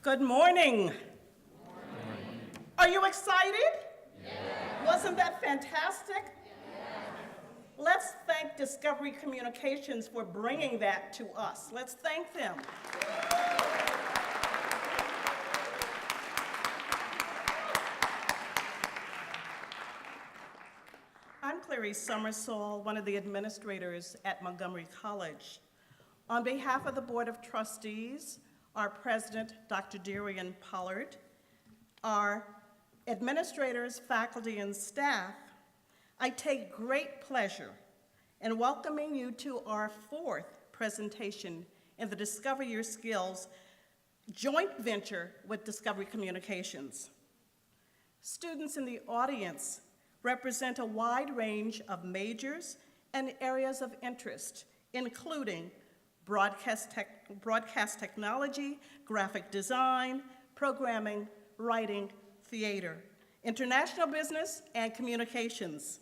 Good morning. Are you excited? Yes. Wasn't that fantastic? Yes. Let's thank Discovery Communications for bringing that to us. Let's thank them. I'm Clarice Summersall, one of the administrators at Montgomery College. On behalf of the Board of Trustees, our president, Dr. Darian Pollard, our administrators, faculty, and staff, I take great pleasure in welcoming you to our fourth presentation in the Discover Your Skills joint venture with Discovery Communications. Students in the audience represent a wide range of majors and areas of interest, including broadcast technology, graphic design, programming, writing, theater, international business, and communications.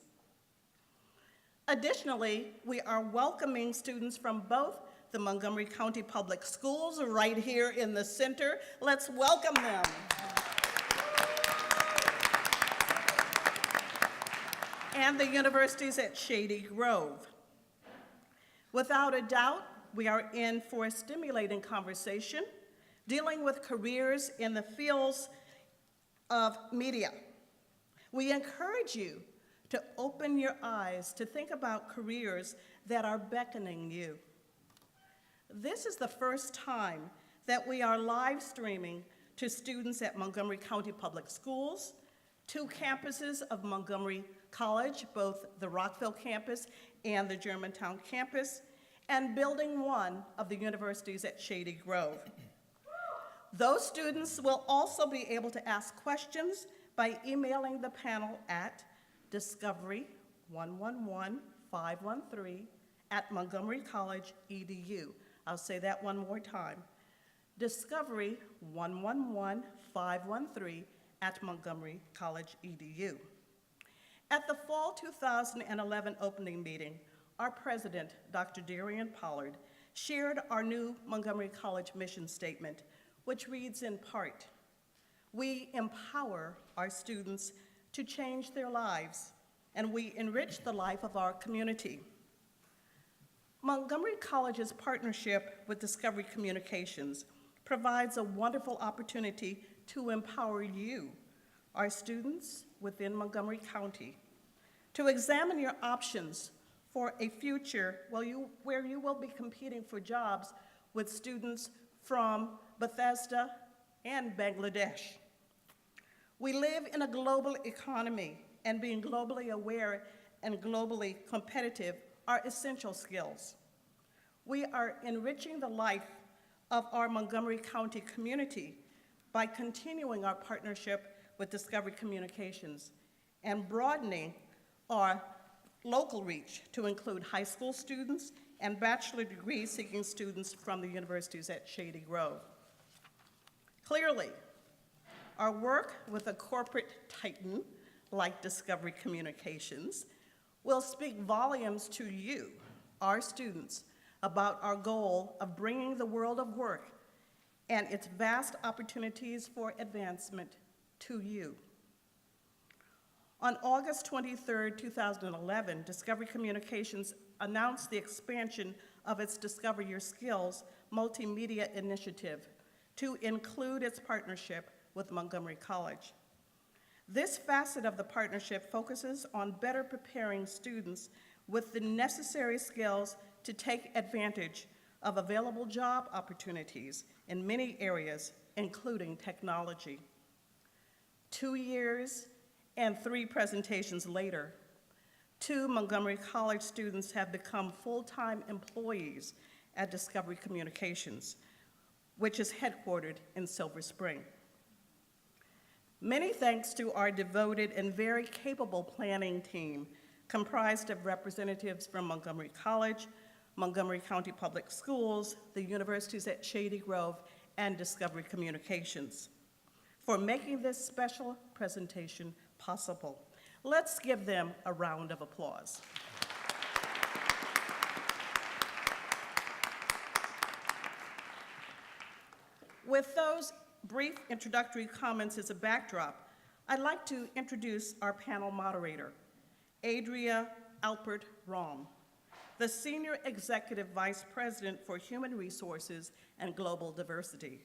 Additionally, we are welcoming students from both the Montgomery County Public Schools right here in the center. Let's welcome them. And the universities at Shady Grove. Without a doubt, we are in for a stimulating conversation dealing with careers in the fields of media. We encourage you to open your eyes to think about careers that are beckoning you. This is the first time that we are live streaming to students at Montgomery County Public Schools, 2 campuses of Montgomery College, both the Rockville campus and the Germantown campus, and Building 1 of the universities at Shady Grove. Those students will also be able to ask questions by emailing the panel at discovery111513@montgomerycollege.edu. I'll say that one more time. discovery111513@montgomerycollege.edu. At the fall 2011 opening meeting, our president, Dr. Darian Pollard, shared our new Montgomery College mission statement, which reads in part, "We empower our students to change their lives, and we enrich the life of our community." Montgomery College's partnership with Discovery Communications provides a wonderful opportunity to empower you, our students within Montgomery County, to examine your options for a future where you will be competing for jobs with students from Bethesda and Bangladesh. We live in a global economy, and being globally aware and globally competitive are essential skills. We are enriching the life of our Montgomery County community by continuing our partnership with Discovery Communications and broadening our local reach to include high school students and bachelor degree seeking students from the universities at Shady Grove. Clearly, our work with a corporate titan like Discovery Communications will speak volumes to you, our students, about our goal of bringing the world of work and its vast opportunities for advancement to you. On August 23, 2011, Discovery Communications announced the expansion of its Discover Your Skills multimedia initiative to include its partnership with Montgomery College. This facet of the partnership focuses on better preparing students with the necessary skills to take advantage of available job opportunities in many areas, including technology. 2 years and 3 presentations later, 2 Montgomery College students have become full-time employees at Discovery Communications, which is headquartered in Silver Spring. Many thanks to our devoted and very capable planning team comprised of representatives from Montgomery College, Montgomery County Public Schools, the universities at Shady Grove, and Discovery Communications for making this special presentation possible. Let's give them a round of applause. With those brief introductory comments as a backdrop, I'd like to introduce our panel moderator, Adria Alpert Rom, the Senior Executive Vice President for Human Resources and Global Diversity.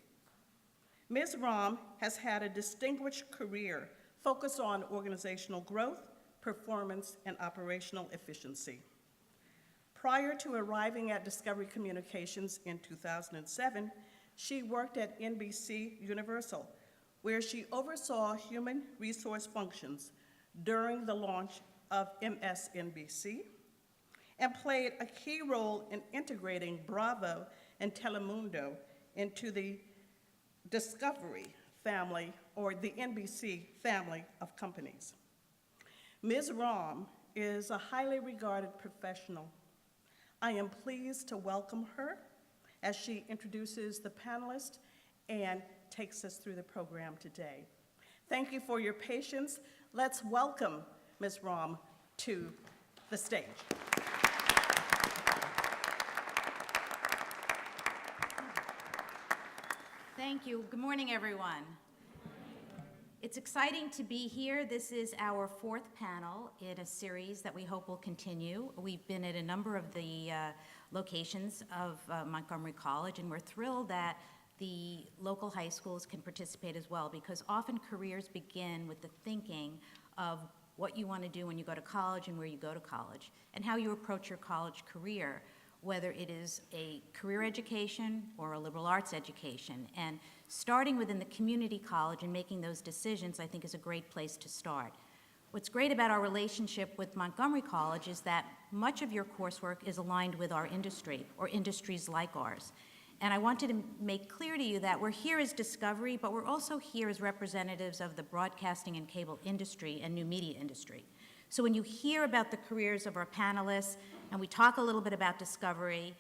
Ms. Rom has had a distinguished career focused on organizational growth, performance, and operational efficiency. Prior to arriving at Discovery Communications in 2007, she worked at NBC Universal, where she oversaw human resource functions during the launch of MSNBC and played a key role in integrating Bravo and Telemundo into the Discovery family, or the NBC family of companies. Ms. Rom is a highly regarded professional. I am pleased to welcome her as she introduces the panelists and takes us through the program today. Thank you for your patience. Let's welcome Ms. Rom to the stage. Thank you. Good morning, everyone. It's exciting to be here. This is our fourth panel in a series that we hope will continue. We've been at a number of the locations of Montgomery College, and we're thrilled that the local high schools can participate as well, because often careers begin with the thinking of what you want to do when you go to college and where you go to college, and how you approach your college career, whether it is a career education or a liberal arts education. And starting within the community college and making those decisions, I think, is a great place to start. What's great about our relationship with Montgomery College is that much of your coursework is aligned with our industry, or industries like ours. And I wanted to make clear to you that we're here as Discovery, but we're also here as representatives of the broadcasting and cable industry and new media industry. So when you hear about the careers of our panelists, and we talk a little bit about Discovery,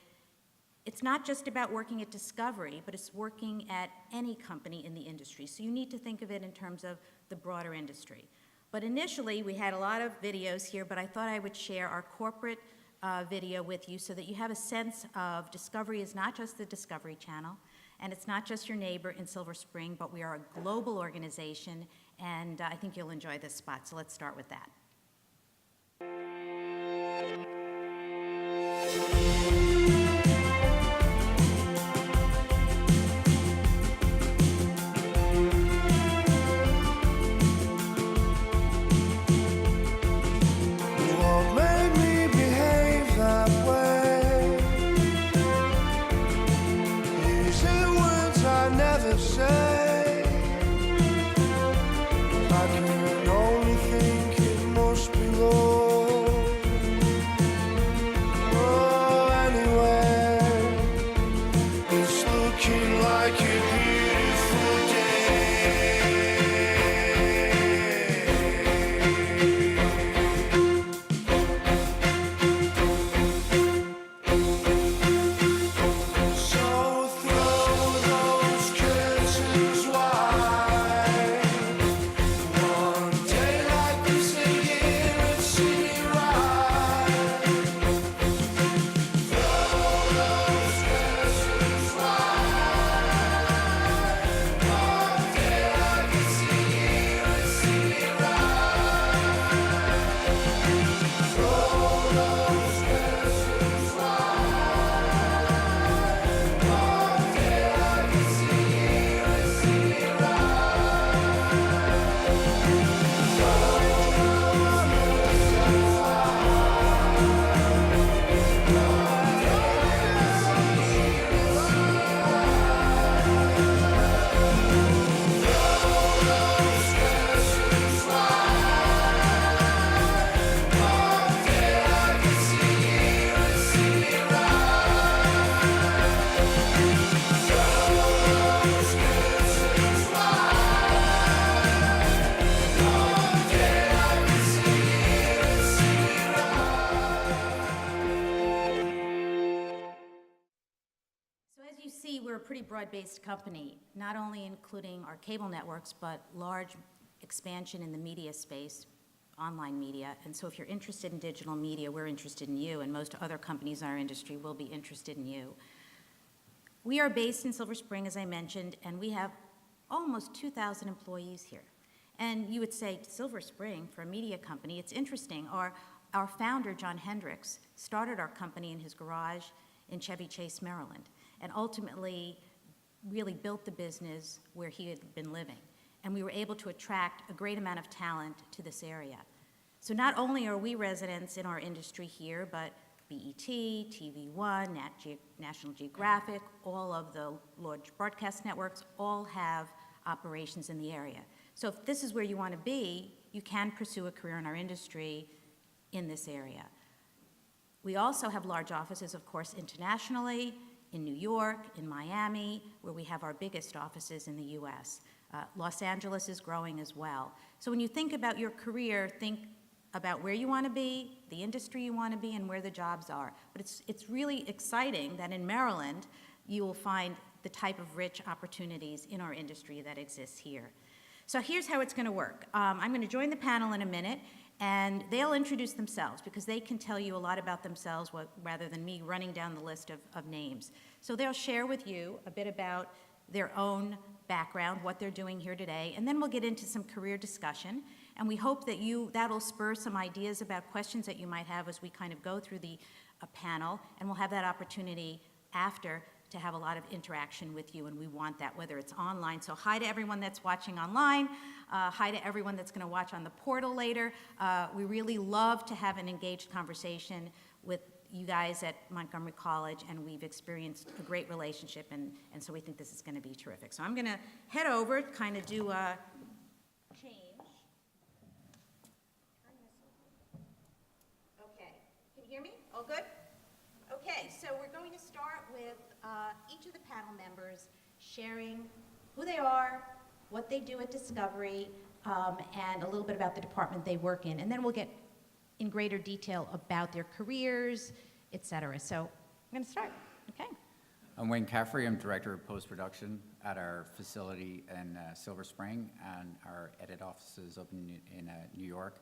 it's not just about working at Discovery, but it's working at any company in the industry. So you need to think of it in terms of the broader industry. But initially, we had a lot of videos here, but I thought I would share our corporate video with you so that you have a sense of Discovery is not just the Discovery Channel, and it's not just your neighbor in Silver Spring, but we are a global organization, and I think you'll enjoy this spot. So let's start with that. pretty broad-based company, not only including our cable networks, but large expansion in the media space, online media. And so if you're interested in digital media, we're interested in you, and most other companies in our industry will be interested in you. We are based in Silver Spring, as I mentioned, and we have almost 2,000 employees here. And you would say, Silver Spring, for a media company, it's interesting. Our founder, John Hendricks, started our company in his garage in Chevy Chase, Maryland, and ultimately really built the business where he had been living. And we were able to attract a great amount of talent to this area. So not only are we residents in our industry here, but BET, TV One, National Geographic, all of the large broadcast networks all have operations in the area. So if this is where you want to be, you can pursue a career in our industry in this area. We also have large offices, of course, internationally, in New York, in Miami, where we have our biggest offices in the US. Los Angeles is growing as well. So when you think about your career, think about where you want to be, the industry you want to be, and where the jobs are. But it's really exciting that in Maryland, you will find the type of rich opportunities in our industry that exists here. So here's how it's going to work. I'm going to join the panel in a minute, and they'll introduce themselves because they can tell you a lot about themselves rather than me running down the list of names. So they'll share with you a bit about their own background, what they're doing here today, and then we'll get into some career discussion. And we hope that that'll spur some ideas about questions that you might have as we kind of go through the panel, and we'll have that opportunity after to have a lot of interaction with you, and we want that, whether it's online. So hi to everyone that's watching online. Hi to everyone that's going to watch on the portal later. We really love to have an engaged conversation with you guys at Montgomery College, and we've experienced a great relationship, and so we think this is going to be terrific. So I'm going to head over, kind of do a change. Okay, can you hear me? All good? Okay, so we're going to start with each of the panel members sharing who they are, what they do at Discovery, and a little bit about the department they work in. And then we'll get in greater detail about their careers, et cetera. So I'm going to start. Okay. I'm Wayne Caffrey. I'm Director of Post-Production at our facility in Silver Spring and our edit offices up in New York.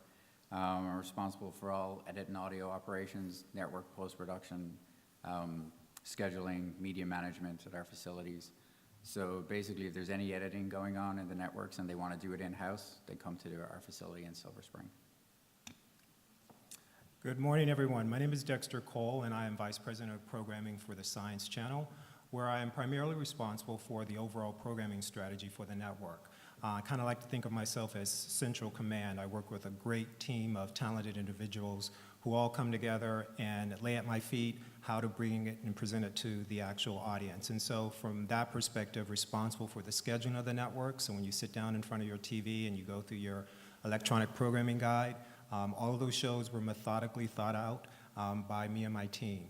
I'm responsible for all edit and audio operations, network post-production, scheduling, media management at our facilities. So basically, if there's any editing going on in the networks and they want to do it in-house, they come to our facility in Silver Spring. Good morning, everyone. My name is Dexter Cole, and I am Vice President of Programming for the Science Channel, where I am primarily responsible for the overall programming strategy for the network. I kind of like to think of myself as central command. I work with a great team of talented individuals who all come together and lay at my feet how to bring it and present it to the actual audience. And so from that perspective, responsible for the scheduling of the network. So when you sit down in front of your TV and you go through your electronic programming guide, all of those shows were methodically thought out by me and my team.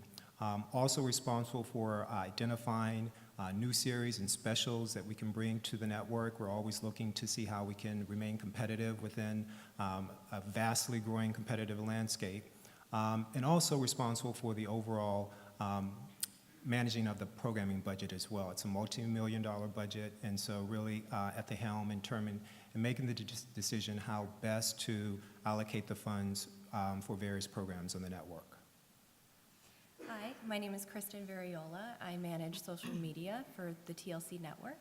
Also responsible for identifying new series and specials that we can bring to the network. We're always looking to see how we can remain competitive within a vastly growing competitive landscape. And also responsible for the overall managing of the programming budget as well. It's a multi-million-dollar budget, and so really at the helm in making the decision how best to allocate the funds for various programs on the network. Hi, my name is Kristen Variola. I manage social media for the TLC network.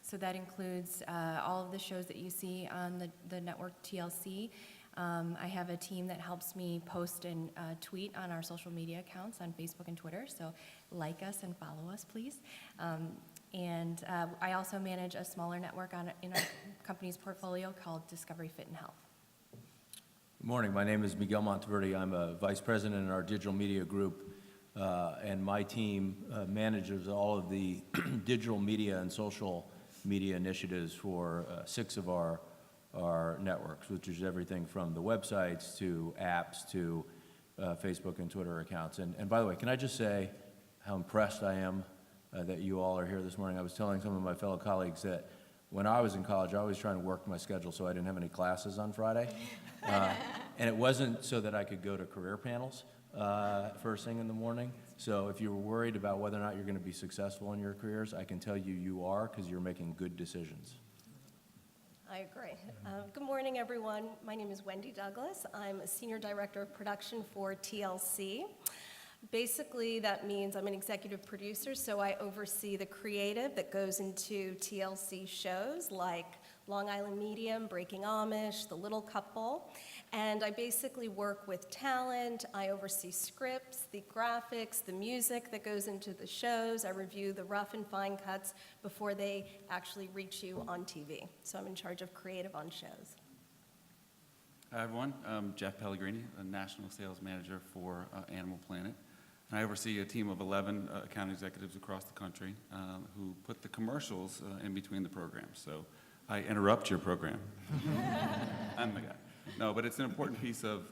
So that includes all of the shows that you see on the network TLC. I have a team that helps me post and tweet on our social media accounts on Facebook and Twitter, so like us and follow us, please. And I also manage a smaller network in our company's portfolio called Discovery Fit and Health. Good morning. My name is Miguel Monteverde. I'm a vice president in our digital media group, and my team manages all of the digital media and social media initiatives for 6 of our networks, which is everything from the websites to apps to Facebook and Twitter accounts. And by the way, can I just say how impressed I am that you all are here this morning? I was telling some of my fellow colleagues that when I was in college, I was trying to work my schedule so I didn't have any classes on Friday. And it wasn't so that I could go to career panels. first thing in the morning. So if you were worried about whether or not you're going to be successful in your careers, I can tell you you are, because you're making good decisions. I agree. Good morning, everyone. My name is Wendy Douglas. I'm a Senior Director of Production for TLC. Basically, that means I'm an executive producer, so I oversee the creative that goes into TLC shows like Long Island Medium, Breaking Amish, The Little Couple. And I basically work with talent. I oversee scripts, the graphics, the music that goes into the shows. I review the rough and fine cuts before they actually reach you on TV. So I'm in charge of creative on shows. Hi, everyone. I'm Jeff Pellegrini, a National Sales Manager for Animal Planet. And I oversee a team of 11 account executives across the country who put the commercials in between the programs. So I interrupt your program. I'm the guy. No, but it's an important piece of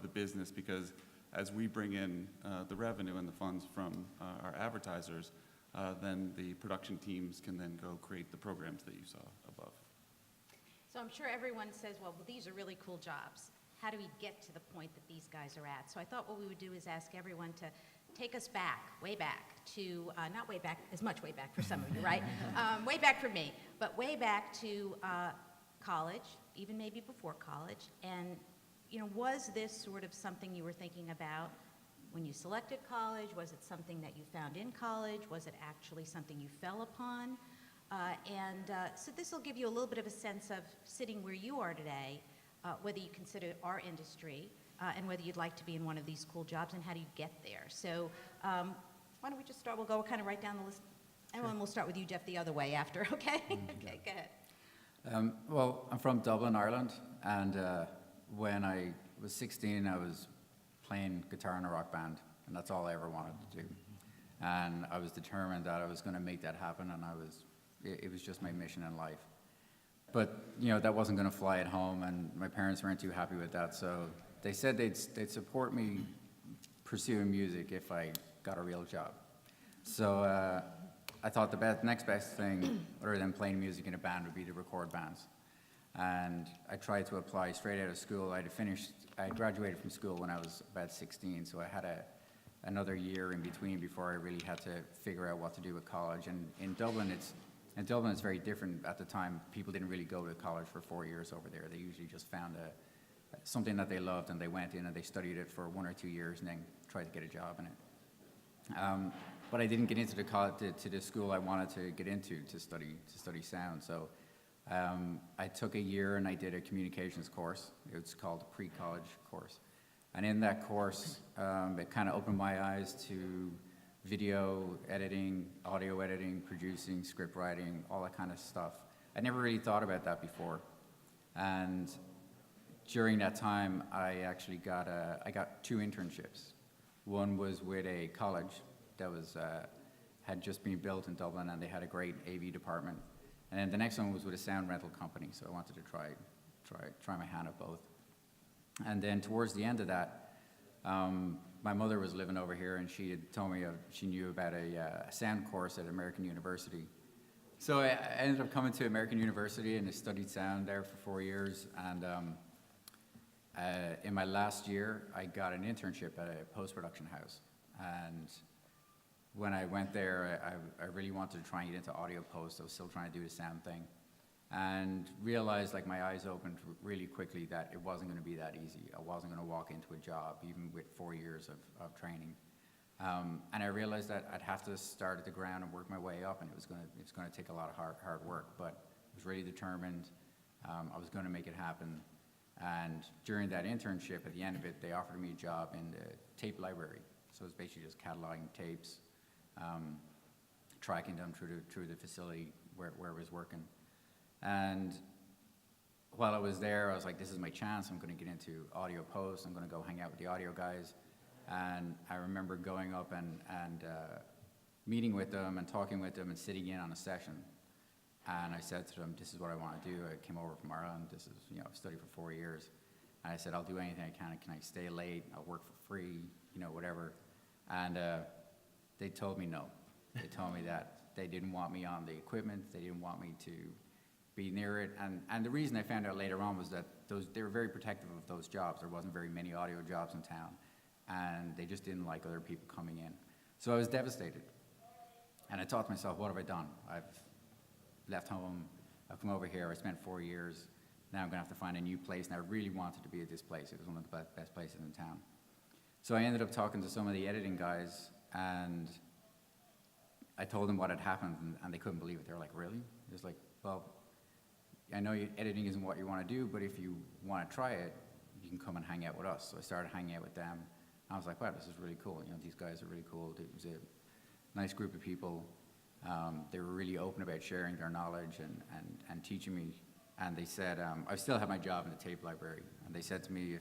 the business because as we bring in the revenue and the funds from our advertisers, then the production teams can then go create the programs that you saw above. So I'm sure everyone says, well, these are really cool jobs. How do we get to the point that these guys are at? So I thought what we would do is ask everyone to take us back, way back to, not way back, as much way back for some of you, right? Way back for me, but way back to college, even maybe before college. And, was this sort of something you were thinking about when you selected college? Was it something that you found in college? Was it actually something you fell upon? So this will give you a little bit of a sense of sitting where you are today, whether you consider our industry, and whether you'd like to be in one of these cool jobs, and how do you get there. So why don't we just start, we'll go kind of right down the list, and then we'll start with you, Jeff, the other way after, okay? Okay, go ahead. Well, I'm from Dublin, Ireland, and when I was 16, I was playing guitar in a rock band, and that's all I ever wanted to do. And I was determined that I was going to make that happen, and it was just my mission in life. But, that wasn't going to fly at home, and my parents weren't too happy with that, so they said they'd support me pursuing music if I got a real job. So I thought the next best thing, other than playing music in a band, would be to record bands. And I tried to apply straight out of school. I graduated from school when I was about 16, so I had another year in between before I really had to figure out what to do with college. And in Dublin, it's very different. At the time, people didn't really go to college for 4 years over there. They usually just found something that they loved, and they went in and they studied it for 1 or 2 years and then tried to get a job in it. But I didn't get into the school I wanted to get into to study sound. So I took a year and I did a communications course. It's called a pre-college course. And in that course, it kind of opened my eyes to video editing, audio editing, producing, script writing, all that kind of stuff. I never really thought about that before. And during that time, I actually got 2 internships. One was with a college that had just been built in Dublin, and they had a great AV department. And then the next one was with a sound rental company, so I wanted to try my hand at both. And then towards the end of that, my mother was living over here, and she had told me she knew about a sound course at American University. So I ended up coming to American University, and I studied sound there for 4 years. And in my last year, I got an internship at a post-production house. And when I went there, I really wanted to try and get into audio post. I was still trying to do the sound thing. And realized, my eyes opened really quickly that it wasn't going to be that easy. I wasn't going to walk into a job, even with 4 years of training. And I realized that I'd have to start at the ground and work my way up, and it's going to take a lot of hard work. But I was really determined. I was going to make it happen. And during that internship, at the end of it, they offered me a job in the tape library. So it was basically just cataloging tapes, tracking them through the facility where I was working. And while I was there, I was like, this is my chance. I'm going to get into audio post. I'm going to go hang out with the audio guys. And I remember going up and meeting with them and talking with them and sitting in on a session. And I said to them, this is what I want to do. I came over from Ireland. This is, I've studied for 4 years. And I said, I'll do anything I can. Can I stay late? I'll work for free, whatever. And they told me no. They told me that they didn't want me on the equipment. They didn't want me to be near it. And the reason I found out later on was that they were very protective of those jobs. There wasn't very many audio jobs in town. and they just didn't like other people coming in. So I was devastated. And I thought to myself, what have I done? I've left home, I've come over here, I spent 4 years, now I'm gonna have to find a new place, and I really wanted to be at this place. It was one of the best places in town. So I ended up talking to some of the editing guys, and I told them what had happened, and they couldn't believe it. They were like, really? It was like, well, I know editing isn't what you want to do, but if you want to try it, you can come and hang out with us. So I started hanging out with them. I was like, wow, this is really cool. You know, these guys are really cool. It was a nice group of people. They were really open about sharing their knowledge and teaching me. And they said, I still have my job in the tape library. And they said to me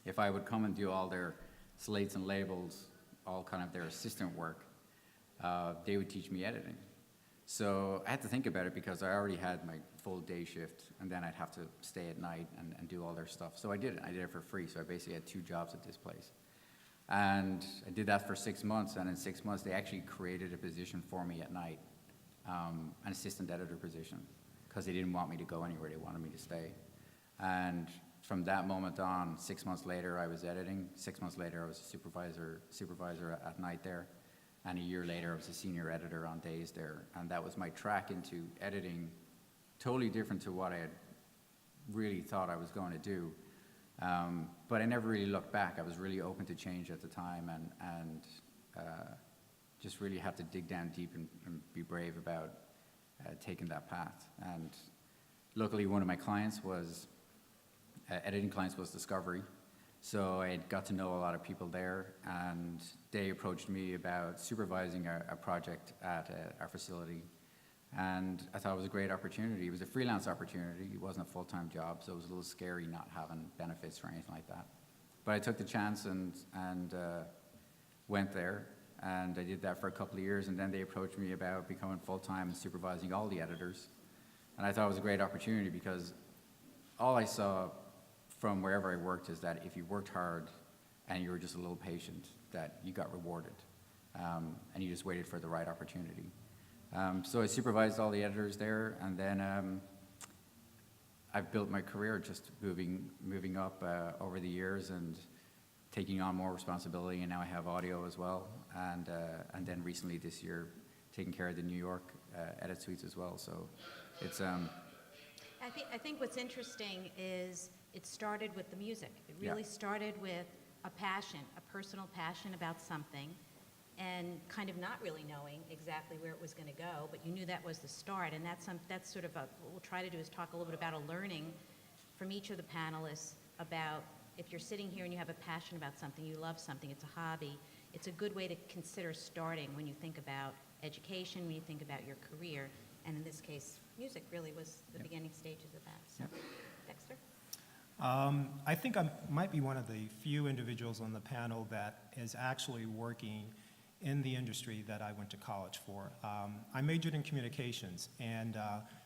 if I would come and do all their slates and labels, all kind of their assistant work, they would teach me editing. So I had to think about it because I already had my full day shift, and then I'd have to stay at night and do all their stuff. So I did it. I did it for free. So I basically had 2 jobs at this place. And I did that for 6 months, and in 6 months, they actually created a position for me at night, an assistant editor position, because they didn't want me to go anywhere. They wanted me to stay. And from that moment on, 6 months later, I was editing. 6 months later, I was a supervisor at night there. And a year later, I was a senior editor on days there. And that was my track into editing, totally different to what I had really thought I was going to do. But I never really looked back. I was really open to change at the time, and just really had to dig down deep and be brave about taking that path. And luckily, one of my clients was, editing clients was Discovery. So I got to know a lot of people there, and they approached me about supervising a project at our facility. And I thought it was a great opportunity. It was a freelance opportunity. It wasn't a full-time job, so it was a little scary not having benefits or anything like that. But I took the chance and went there, and I did that for a couple of years, and then they approached me about becoming full-time and supervising all the editors. And I thought it was a great opportunity because all I saw from wherever I worked is that if you worked hard and you were just a little patient, that you got rewarded, and you just waited for the right opportunity. So I supervised all the editors there, and then I've built my career just moving up over the years and taking on more responsibility, and now I have audio as well, and then recently this year taking care of the New York edit suites as well. So it's I think what's interesting is it started with the music. It really started with a passion, a personal passion about something, and kind of not really knowing exactly where it was going to go, but you knew that was the start. And that's sort of what we'll try to do is talk a little bit about a learning from each of the panelists about if you're sitting here and you have a passion about something, you love something, it's a hobby, it's a good way to consider starting when you think about education, when you think about your career. And in this case, music really was the beginning stages of that. So, Dexter? I think I might be one of the few individuals on the panel that is actually working in the industry that I went to college for. I majored in communications and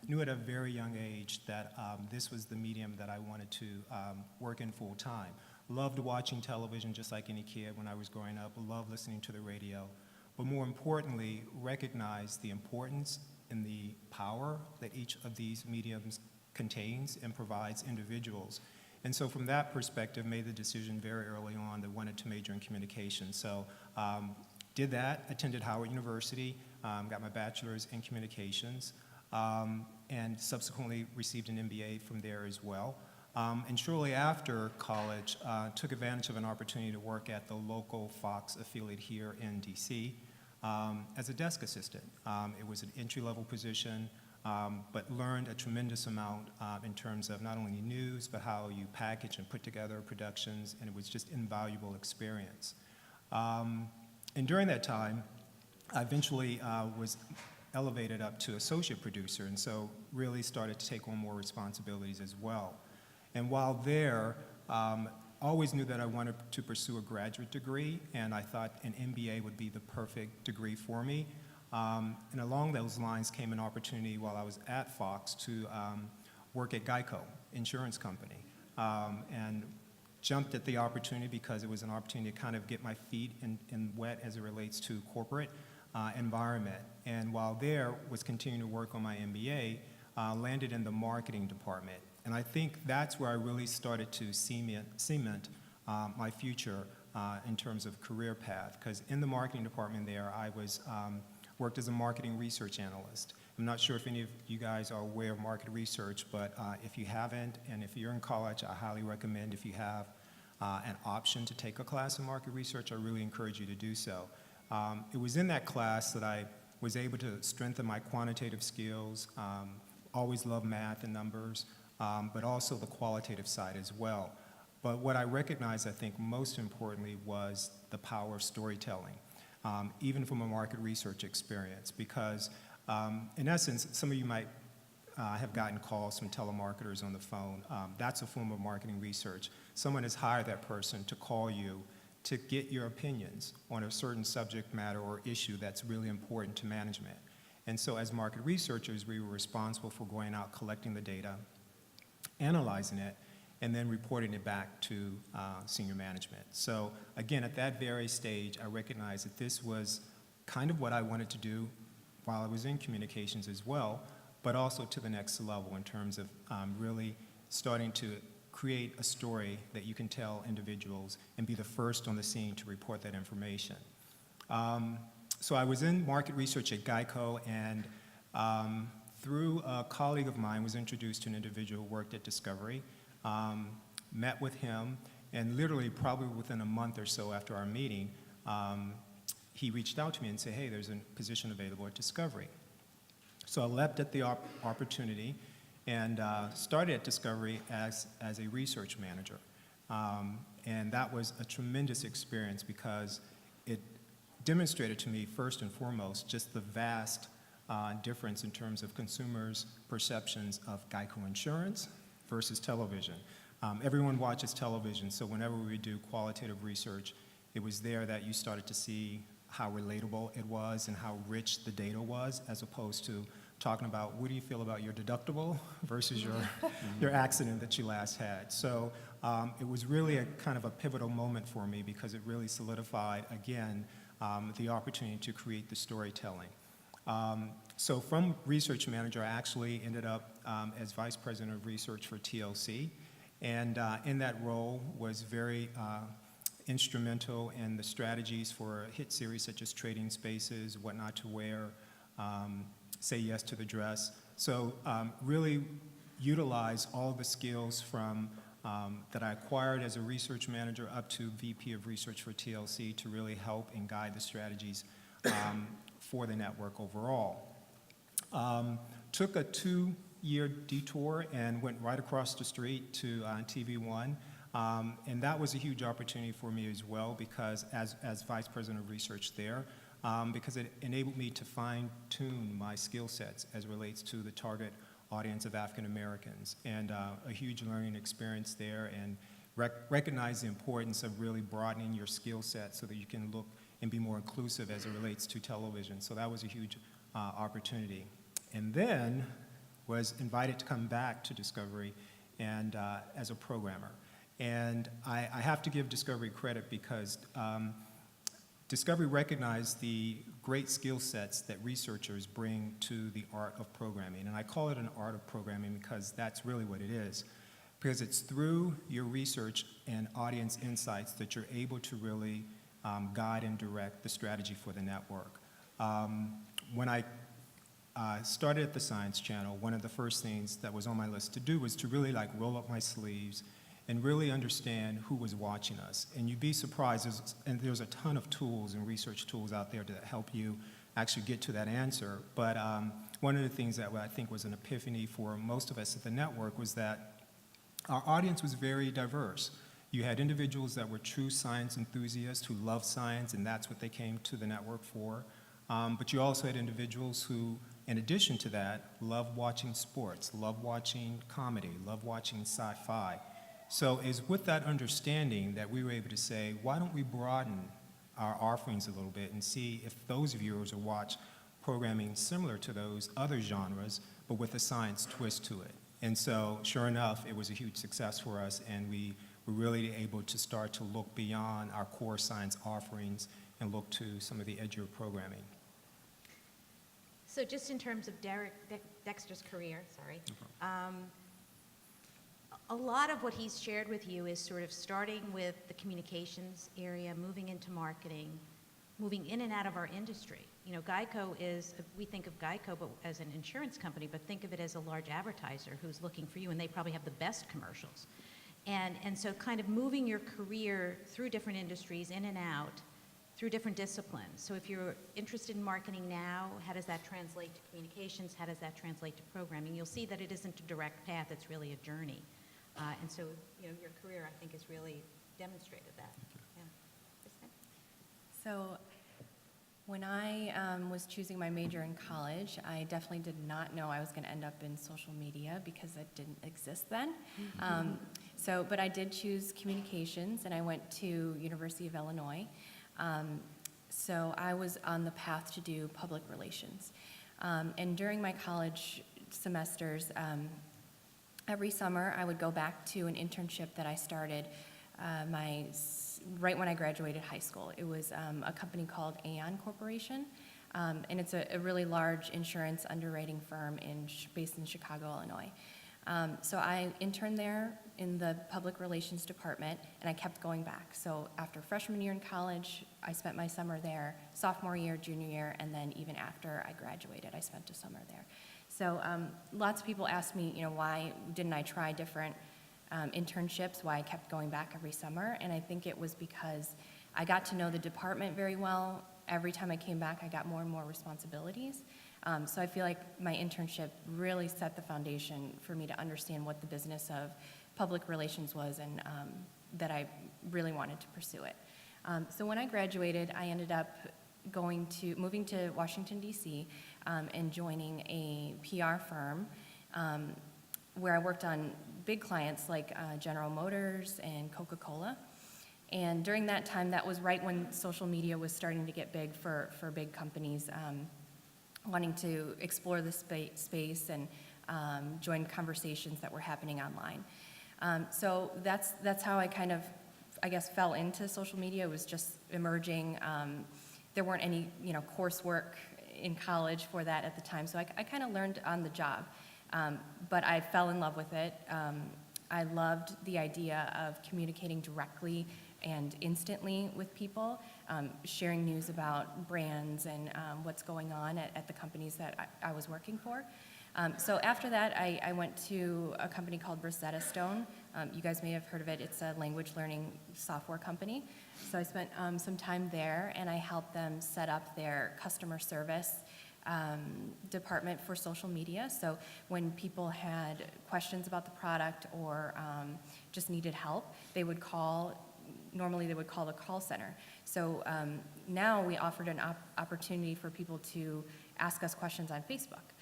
knew at a very young age that this was the medium that I wanted to work in full time. Loved watching television just like any kid when I was growing up, loved listening to the radio, but more importantly, recognized the importance and the power that each of these mediums contains and provides individuals. And so from that perspective, made the decision very early on that I wanted to major in communications. So did that, attended Howard University, got my bachelor's in communications, and subsequently received an MBA from there as well. And shortly after college, took advantage of an opportunity to work at the local Fox affiliate here in DC as a desk assistant. It was an entry-level position, but learned a tremendous amount in terms of not only news, but how you package and put together productions, and it was just invaluable experience. And during that time, I eventually was elevated up to associate producer, and so really started to take on more responsibilities as well. And while there, always knew that I wanted to pursue a graduate degree, and I thought an MBA would be the perfect degree for me. And along those lines came an opportunity while I was at Fox to work at Geico Insurance Company, and jumped at the opportunity because it was an opportunity to kind of get my feet in wet as it relates to corporate environment. And while there, was continuing to work on my MBA, landed in the marketing department. And I think that's where I really started to cement my future in terms of career path. Because in the marketing department there, I was worked as a marketing research analyst. I'm not sure if any of you guys are aware of market research, but if you haven't, and if you're in college, I highly recommend, if you have an option to take a class in market research, I really encourage you to do so. It was in that class that I was able to strengthen my quantitative skills, always loved math and numbers, but also the qualitative side as well. But what I recognized, I think, most importantly was the power of storytelling, even from a market research experience, because in essence, some of you might have gotten calls from telemarketers on the phone. That's a form of marketing research. Someone has hired that person to call you to get your opinions on a certain subject matter or issue that's really important to management. And so as market researchers, we were responsible for going out, collecting the data, analyzing it, and then reporting it back to senior management. So again, at that very stage, I recognized that this was kind of what I wanted to do while I was in communications as well, but also to the next level in terms of really starting to create a story that you can tell individuals and be the first on the scene to report that information. So I was in market research at Geico, and through a colleague of mine was introduced to an individual who worked at Discovery, met with him, and literally probably within a month or so after our meeting, he reached out to me and said, hey, there's a position available at Discovery. So I leapt at the opportunity and started at Discovery as a research manager. And that was a tremendous experience because it demonstrated to me, first and foremost, just the vast difference in terms of consumers' perceptions of Geico Insurance versus television. Everyone watches television, so whenever we do qualitative research, it was there that you started to see how relatable it was and how rich the data was, as opposed to talking about what do you feel about your deductible versus your accident that you last had. So it was really a kind of a pivotal moment for me because it really solidified, again, the opportunity to create the storytelling. So from research manager, I actually ended up as vice president of research for TLC, and in that role was very instrumental in the strategies for hit series such as Trading Spaces, What Not to Wear, Say Yes to the Dress. So really utilize all the skills from that I acquired as a research manager up to VP of Research for TLC to really help and guide the strategies for the network overall. Took a 2-year detour and went right across the street to TV1. And that was a huge opportunity for me as well because as Vice President of Research there, because it enabled me to fine-tune my skill sets as relates to the target audience of African Americans, and a huge learning experience there, and recognize the importance of really broadening your skill set so that you can look and be more inclusive as it relates to television. So that was a huge opportunity. And then was invited to come back to Discovery and as a programmer. And I have to give Discovery credit because Discovery recognized the great skill sets that researchers bring to the art of programming. And I call it an art of programming because that's really what it is. Because it's through your research and audience insights that you're able to really guide and direct the strategy for the network. When I started at the Science Channel, one of the first things that was on my list to do was to really roll up my sleeves and really understand who was watching us. And you'd be surprised, there's a ton of tools and research tools out there to help you actually get to that answer. But one of the things that I think was an epiphany for most of us at the network was that our audience was very diverse. You had individuals that were true science enthusiasts who loved science, and that's what they came to the network for. But you also had individuals who, in addition to that, loved watching sports, loved watching comedy, loved watching sci-fi. So it's with that understanding that we were able to say, why don't we broaden our offerings a little bit and see if those viewers will watch programming similar to those other genres, but with a science twist to it. And so, sure enough, it was a huge success for us, and we were really able to start to look beyond our core science offerings and look to some of the edgier programming. So just in terms of Dexter's career, A lot of what he's shared with you is sort of starting with the communications area, moving into marketing, moving in and out of our industry. You know, Geico is, we think of Geico but as an insurance company, but think of it as a large advertiser who's looking for you, and they probably have the best commercials. And so kind of moving your career through different industries, in and out, through different disciplines. So if you're interested in marketing now, how does that translate to communications? How does that translate to programming? You'll see that it isn't a direct path, it's really a journey. And so, you know, your career, I think, has really demonstrated that. Yeah. Kristen? So when I was choosing my major in college, I definitely did not know I was going to end up in social media because it didn't exist then. But I did choose communications, and I went to University of Illinois. So I was on the path to do public relations. And during my college semesters, every summer I would go back to an internship that I started right when I graduated high school. It was a company called Aon Corporation, and it's a really large insurance underwriting firm based in Chicago, Illinois. So I interned there in the public relations department, and I kept going back. So after freshman year in college, I spent my summer there, sophomore year, junior year, and then even after I graduated, I spent a summer there. So lots of people ask me, you know, why didn't I try different internships, why I kept going back every summer, and I think it was because I got to know the department very well. Every time I came back, I got more and more responsibilities. So I feel like my internship really set the foundation for me to understand what the business of public relations was, and that I really wanted to pursue it. So when I graduated, I ended up moving to Washington, D.C., and joining a PR firm where I worked on big clients like General Motors and Coca-Cola. And during that time, that was right when social media was starting to get big for big companies wanting to explore the space and join conversations that were happening online. So that's how I kind of, I guess, fell into social media. It was just emerging. There weren't any, coursework in college for that at the time, so I kind of learned on the job. But I fell in love with it. I loved the idea of communicating directly and instantly with people, sharing news about brands and what's going on at the companies that I was working for. So after that, I went to a company called Rosetta Stone. You guys may have heard of it. It's a language learning software company. So I spent some time there, and I helped them set up their customer service department for social media. So when people had questions about the product or just needed help, they would call. Normally, they would call the call center. So now we offered an opportunity for people to ask us questions on Facebook.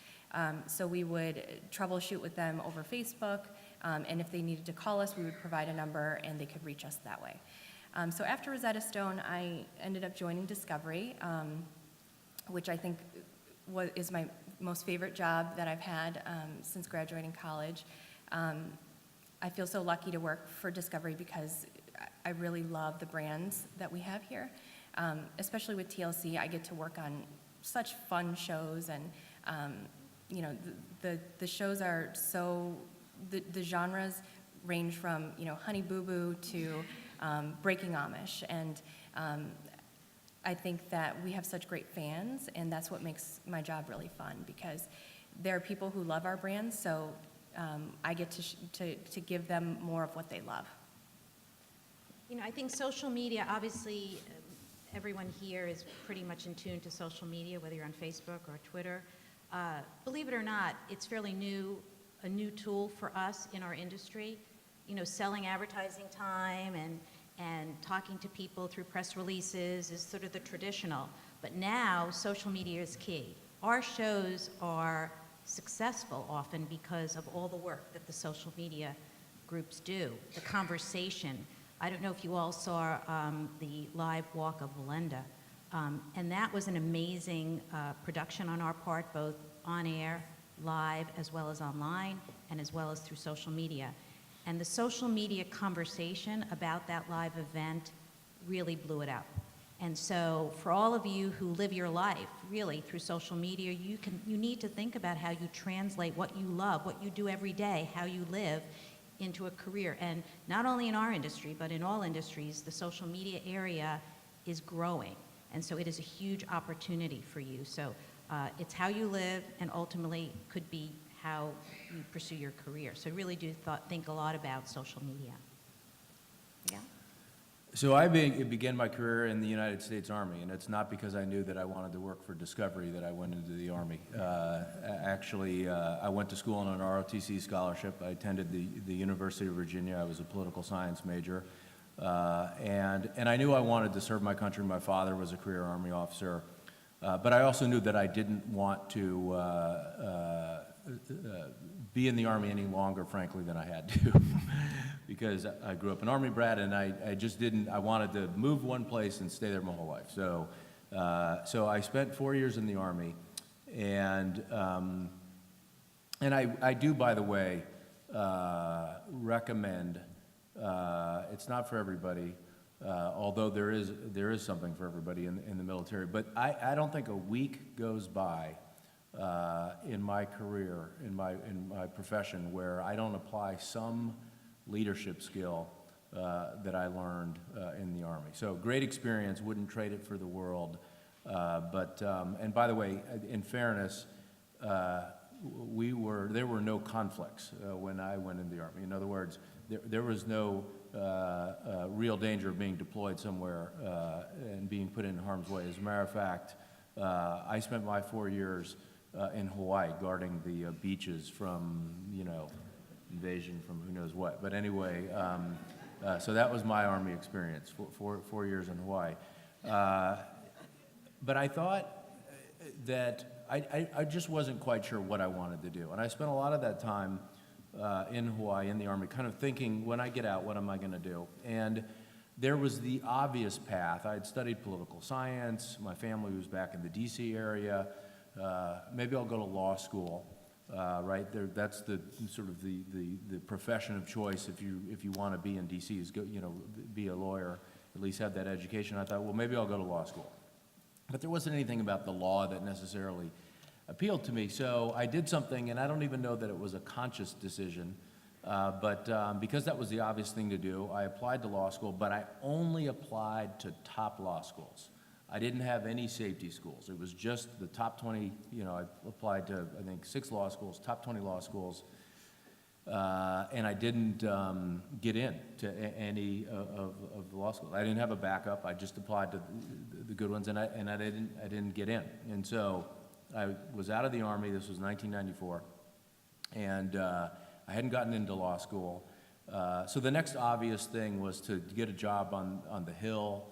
So we would troubleshoot with them over Facebook, and if they needed to call us, we would provide a number, and they could reach us that way. So after Rosetta Stone, I ended up joining Discovery, which I think is my most favorite job that I've had since graduating college. I feel so lucky to work for Discovery because I really love the brands that we have here. Especially with TLC, I get to work on such fun shows, and the shows are so, the genres range from Honey Boo Boo to Breaking Amish, and I think that we have such great fans, and that's what makes my job really fun, because there are people who love our brands, so I get to give them more of what they love. I think social media, obviously, everyone here is pretty much in tune to social media, whether you're on Facebook or Twitter. Believe it or not, it's fairly new, a new tool for us in our industry. Selling advertising time and talking to people through press releases is sort of the traditional. But now, social media is key. Our shows are successful often because of all the work that the social media groups do, the conversation. I don't know if you all saw the live walk of Valenda, and that was an amazing production on our part, both on air, live, as well as online, and as well as through social media. And the social media conversation about that live event really blew it up. And so for all of you who live your life really through social media, you need to think about how you translate what you love, what you do every day, how you live into a career. And not only in our industry, but in all industries, the social media area is growing. And so it is a huge opportunity for you. So it's how you live and ultimately could be how you pursue your career. So I really do think a lot about social media. Yeah? So I began my career in the United States Army, and it's not because I knew that I wanted to work for Discovery that I went into the Army. Actually, I went to school on an ROTC scholarship. I attended the University of Virginia. I was a political science major. And I knew I wanted to serve my country. My father was a career Army officer. But I also knew that I didn't want to be in the Army any longer, frankly, than I had to. Because I grew up an Army brat, and I just didn't, I wanted to move one place and stay there my whole life. So I spent 4 years in the Army, and I do, by the way, recommend, it's not for everybody, although there is something for everybody in the military, but I don't think a week goes by in my career, in my profession, where I don't apply some leadership skill that I learned in the Army. So great experience, wouldn't trade it for the world. And by the way, in fairness, there were no conflicts when I went in the Army. In other words, there was no real danger of being deployed somewhere and being put in harm's way. As a matter of fact, I spent my 4 years in Hawaii guarding the beaches from, invasion from who knows what. But anyway, so that was my Army experience, 4 years in Hawaii. But I thought that I just wasn't quite sure what I wanted to do. And I spent a lot of that time in Hawaii, in the Army, kind of thinking, when I get out, what am I going to do? And there was the obvious path. I had studied political science. My family was back in the D.C. area. Maybe I'll go to law school. Right there, that's the sort of the profession of choice if you want to be in D.C. is be a lawyer, at least have that education. I thought, well, maybe I'll go to law school, but there wasn't anything about the law that necessarily appealed to me. So I did something, and I don't even know that it was a conscious decision, but because that was the obvious thing to do, I applied to law school, but I only applied to top law schools. I didn't have any safety schools. It was just the top 20, I applied to, I think, 6 law schools, top 20 law schools, and I didn't get in to any of the law schools. I didn't have a backup. I just applied to the good ones, and I didn't get in. And so I was out of the Army. This was 1994, and I hadn't gotten into law school. So the next obvious thing was to get a job on the Hill,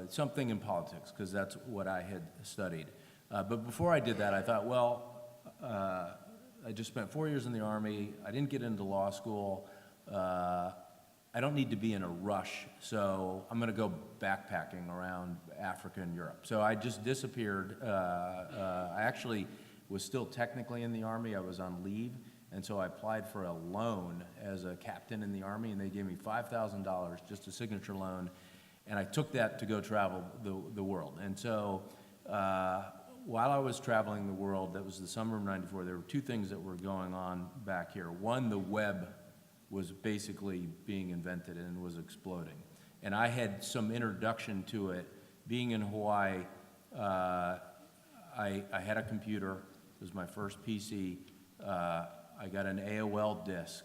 something in politics, because that's what I had studied. But before I did that, I thought, well, I just spent 4 years in the Army. I didn't get into law school. I don't need to be in a rush, so I'm going to go backpacking around Africa and Europe. So I just disappeared. I actually was still technically in the Army. I was on leave, and so I applied for a loan as a captain in the Army, and they gave me $5,000, just a signature loan. And I took that to go travel the world. And so while I was traveling the world, that was the summer of '94, there were 2 things that were going on back here. One, the web was basically being invented and was exploding. And I had some introduction to it. Being in Hawaii, I had a computer. It was my first PC. I got an AOL disk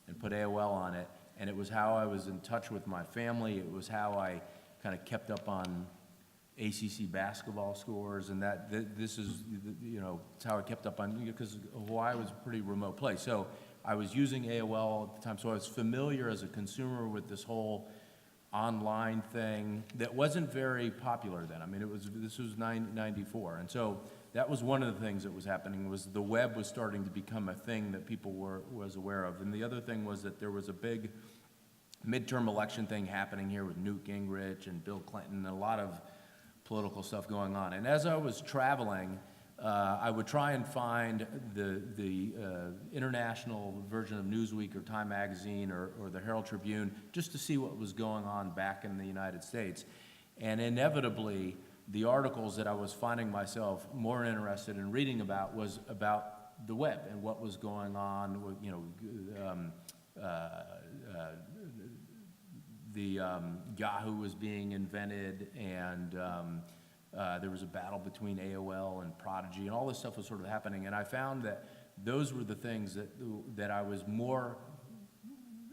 and put AOL on it. And it was how I was in touch with my family. It was how I kind of kept up on ACC basketball scores, and this is, it's how I kept up on, because Hawaii was a pretty remote place. So I was using AOL at the time, so I was familiar as a consumer with this whole online thing that wasn't very popular then. I mean, this was 94, and so that was one of the things that was happening, was the web was starting to become a thing that people was aware of. And the other thing was that there was a big midterm election thing happening here with Newt Gingrich and Bill Clinton, and a lot of political stuff going on. And as I was traveling, I would try and find the international version of Newsweek or Time Magazine or the Herald Tribune, just to see what was going on back in the United States. And inevitably, the articles that I was finding myself more interested in reading about was about the web and what was going on with, Yahoo was being invented, and there was a battle between AOL and Prodigy, and all this stuff was sort of happening. And I found that those were the things that I was more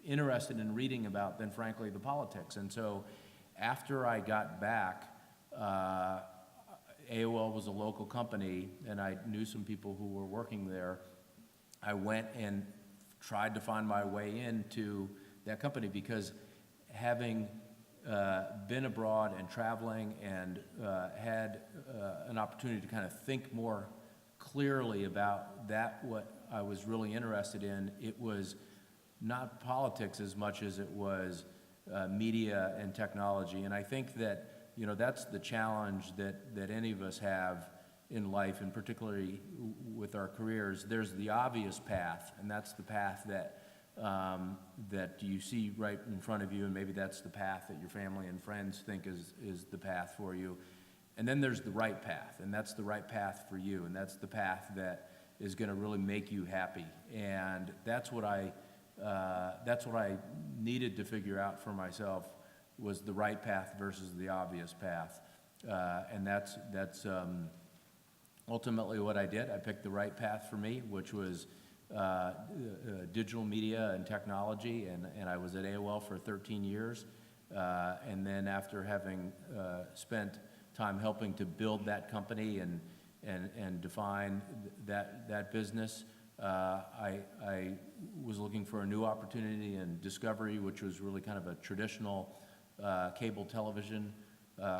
interested in reading about than, frankly, the politics. And so after I got back, AOL was a local company, and I knew some people who were working there. I went and tried to find my way into that company, because having been abroad and traveling and had an opportunity to kind of think more clearly about that, what I was really interested in, it was not politics as much as it was media and technology. And I think that, that's the challenge that any of us have in life, and particularly with our careers. There's the obvious path, and that's the path that you see right in front of you, and maybe that's the path that your family and friends think is the path for you. And then there's the right path, and that's the right path for you, and that's the path that is going to really make you happy. And that's what I needed to figure out for myself, was the right path versus the obvious path. And that's ultimately what I did. I picked the right path for me, which was digital media and technology, and I was at AOL for 13 years. And then after having spent time helping to build that company and define that business, I was looking for a new opportunity in Discovery, which was really kind of a traditional cable television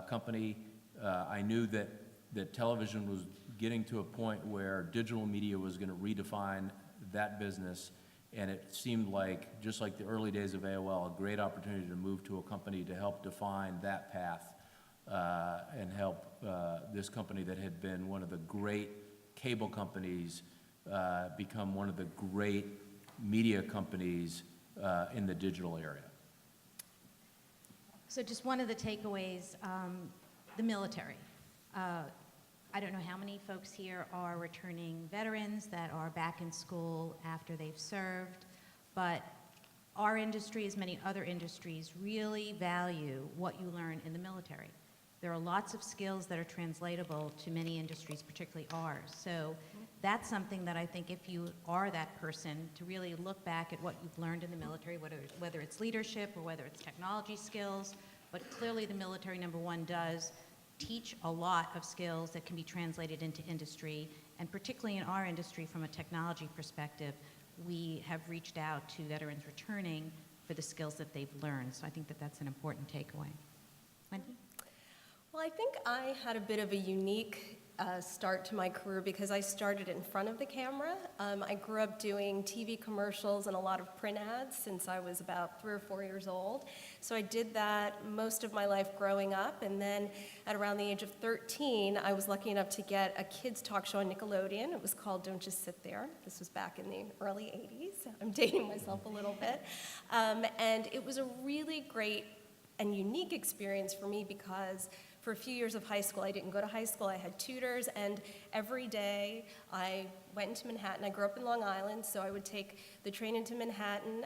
company. I knew that television was getting to a point where digital media was going to redefine that business, and it seemed like, just like the early days of AOL, a great opportunity to move to a company to help define that path and help this company that had been one of the great cable companies become one of the great media companies in the digital area. So just one of the takeaways, the military. I don't know how many folks here are returning veterans that are back in school after they've served, but our industry, as many other industries, really value what you learn in the military. There are lots of skills that are translatable to many industries, particularly ours. So that's something that I think, if you are that person, to really look back at what you've learned in the military, whether it's leadership or whether it's technology skills, but clearly the military, number one, does teach a lot of skills that can be translated into industry, and particularly in our industry from a technology perspective, we have reached out to veterans returning for the skills that they've learned. So I think that that's an important takeaway. Wendy? Well, I think I had a bit of a unique start to my career because I started in front of the camera. I grew up doing TV commercials and a lot of print ads since I was about 3 or 4 years old. So I did that most of my life growing up, and then at around the age of 13, I was lucky enough to get a kids talk show on Nickelodeon. It was called Don't Just Sit There. This was back in the early 80s. I'm dating myself a little bit. And it was a really great and unique experience for me because for a few years of high school, I didn't go to high school, I had tutors, and every day I went into Manhattan. I grew up in Long Island, so I would take the train into Manhattan.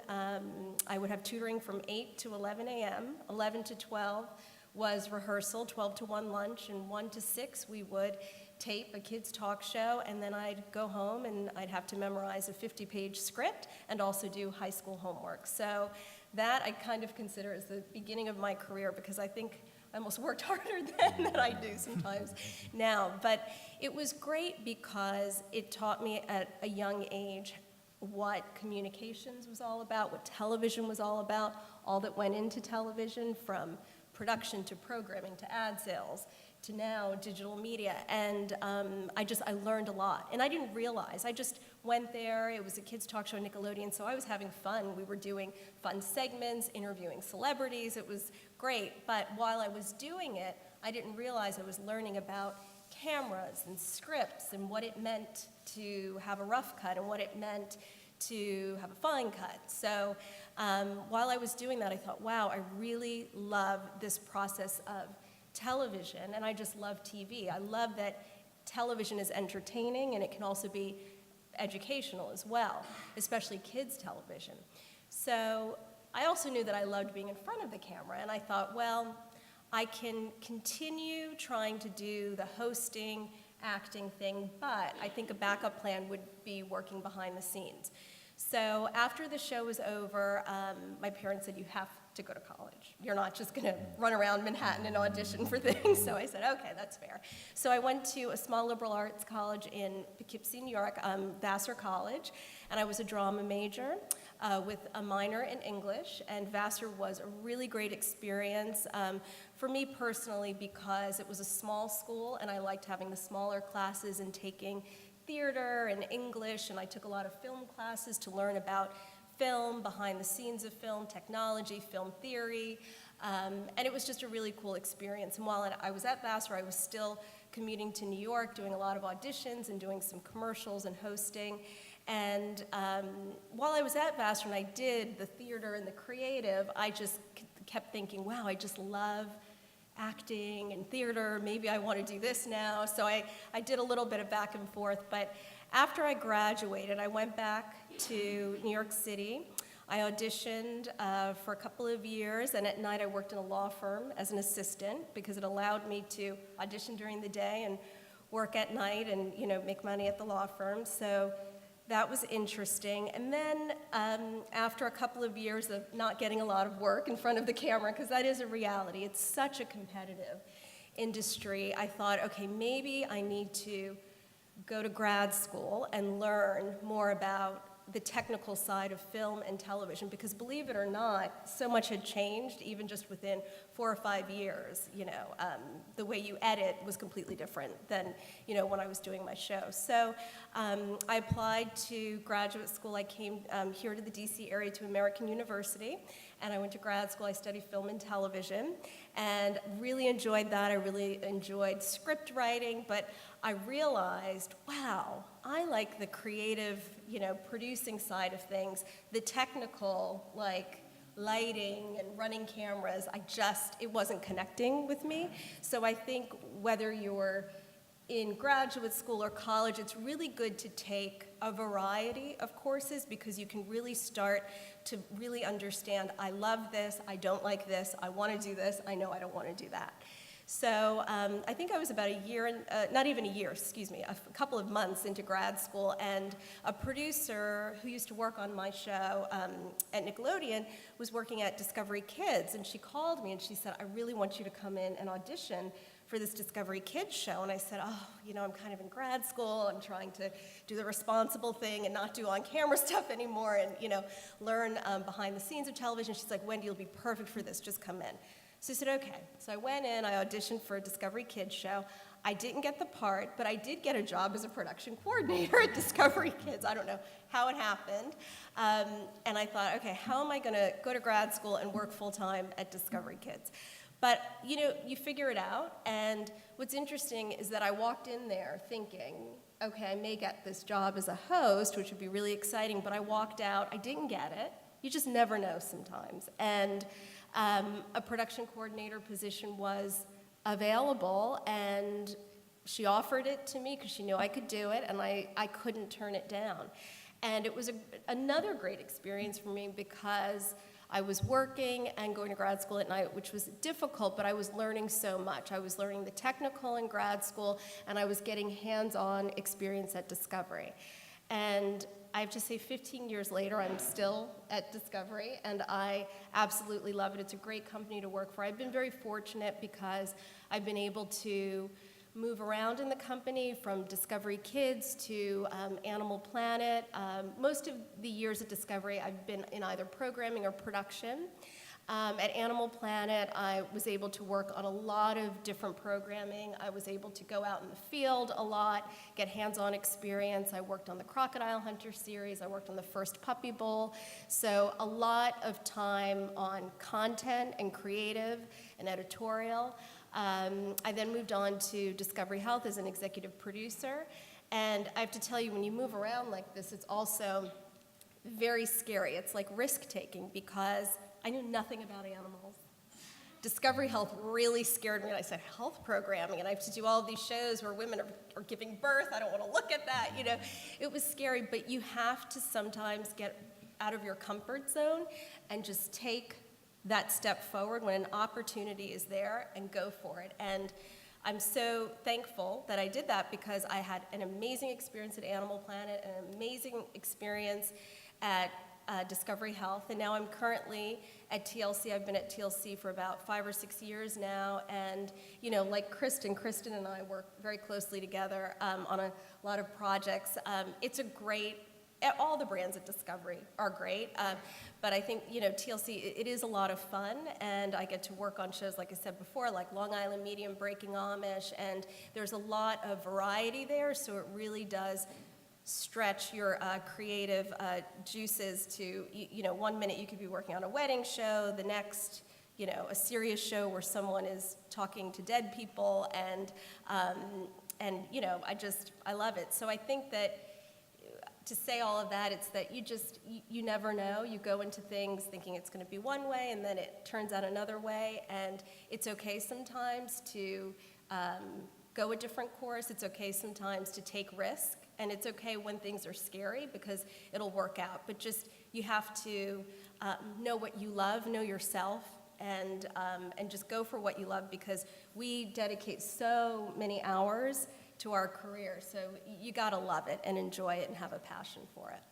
I would have tutoring from 8 to 11 a.m., 11 to 12 was rehearsal, 12 to 1 lunch, and 1 to 6 we would tape a kids' talk show, and then I'd go home and I'd have to memorize a 50-page script and also do high school homework. So that I kind of consider as the beginning of my career because I think I almost worked harder then than I do sometimes now. But it was great because it taught me at a young age what communications was all about, what television was all about, all that went into television, from production to programming to ad sales to now digital media. And I learned a lot. And I didn't realize, I just went there. It was a kids' talk show on Nickelodeon, so I was having fun. We were doing fun segments, interviewing celebrities. It was great. But while I was doing it, I didn't realize I was learning about cameras and scripts and what it meant to have a rough cut and what it meant to have a fine cut. So while I was doing that, I thought, wow, I really love this process of television, and I just love TV. I love that television is entertaining, and it can also be educational as well, especially kids' television. So I also knew that I loved being in front of the camera, and I thought, well, I can continue trying to do the hosting, acting thing, but I think a backup plan would be working behind the scenes. So after the show was over, my parents said, you have to go to college. You're not just gonna run around Manhattan and audition for things. So I said, okay, that's fair. So I went to a small liberal arts college in Poughkeepsie, New York, Vassar College, and I was a drama major with a minor in English, and Vassar was a really great experience for me personally because it was a small school and I liked having the smaller classes and taking theater and English, and I took a lot of film classes to learn about film, behind the scenes of film, technology, film theory, and it was just a really cool experience. And while I was at Vassar, I was still commuting to New York, doing a lot of auditions and doing some commercials and hosting. And while I was at Vassar and I did the theater and the creative, I just kept thinking, wow, I just love acting and theater, maybe I want to do this now. So I did a little bit of back and forth, but after I graduated, I went back to New York City. I auditioned for a couple of years, and at night I worked in a law firm as an assistant because it allowed me to audition during the day and work at night and, you know, make money at the law firm. So that was interesting. And then after a couple of years of not getting a lot of work in front of the camera, because that is a reality, it's such a competitive industry, I thought, okay, maybe I need to go to grad school and learn more about the technical side of film and television, because believe it or not, so much had changed even just within 4 or 5 years. You know, the way you edit was completely different than, you know, when I was doing my show. So I applied to graduate school. I came here to the DC area to American University, and I went to grad school. I studied film and television, and really enjoyed that. I really enjoyed script writing, but I realized, wow, I like the creative, you know, producing side of things, the technical, like lighting and running cameras. It wasn't connecting with me. So I think whether you're in graduate school or college, it's really good to take a variety of courses because you can really start to really understand, I love this, I don't like this, I want to do this, I know I don't want to do that. So I think I was about a year, not even a year, excuse me, a couple of months into grad school, and a producer who used to work on my show at Nickelodeon was working at Discovery Kids, and she called me and she said, I really want you to come in and audition for this Discovery Kids show. And I said, oh, you know, I'm kind of in grad school, I'm trying to do the responsible thing and not do on-camera stuff anymore and, you know, learn behind the scenes of television. She's like, Wendy, you'll be perfect for this, just come in. So I said, okay. So I went in, I auditioned for a Discovery Kids show. I didn't get the part, but I did get a job as a production coordinator at Discovery Kids. I don't know how it happened. And I thought, okay, how am I gonna go to grad school and work full-time at Discovery Kids? But, you know, you figure it out, and what's interesting is that I walked in there thinking, okay, I may get this job as a host, which would be really exciting, but I walked out, I didn't get it. You just never know sometimes. And a production coordinator position was available, and she offered it to me because she knew I could do it, and I couldn't turn it down. And it was another great experience for me because I was working and going to grad school at night, which was difficult, but I was learning so much. I was learning the technical in grad school, and I was getting hands-on experience at Discovery. And I have to say, 15 years later, I'm still at Discovery, and I absolutely love it. It's a great company to work for. I've been very fortunate because I've been able to move around in the company from Discovery Kids to Animal Planet. Most of the years at Discovery, I've been in either programming or production. At Animal Planet, I was able to work on a lot of different programming. I was able to go out in the field a lot, get hands-on experience. I worked on the Crocodile Hunter series. I worked on the first Puppy Bowl. So a lot of time on content and creative and editorial. I then moved on to Discovery Health as an executive producer. And I have to tell you, when you move around like this, it's also very scary. It's like risk-taking because I knew nothing about animals. Discovery Health really scared me, and I said, health programming, and I have to do all of these shows where women are giving birth. I don't want to look at that, you know. It was scary, but you have to sometimes get out of your comfort zone and just take that step forward when an opportunity is there and go for it. And I'm so thankful that I did that because I had an amazing experience at Animal Planet, an amazing experience at Discovery Health, and now I'm currently at TLC. I've been at TLC for about 5 or 6 years now, and like Kristen and I work very closely together on a lot of projects. It's a great, all the brands at Discovery are great, but I think TLC, it is a lot of fun, and I get to work on shows, like I said before, like Long Island Medium, Breaking Amish, and there's a lot of variety there, so it really does stretch your creative juices to, one minute you could be working on a wedding show, the next, a serious show where someone is talking to dead people, and I love it. So I think that to say all of that, it's that you never know. You go into things thinking it's going to be one way, and then it turns out another way, and it's okay sometimes to go a different course. It's okay sometimes to take risk. And it's okay when things are scary because it'll work out. But you have to know what you love, know yourself, and just go for what you love because we dedicate so many hours to our career. So you gotta love it and enjoy it and have a passion for it.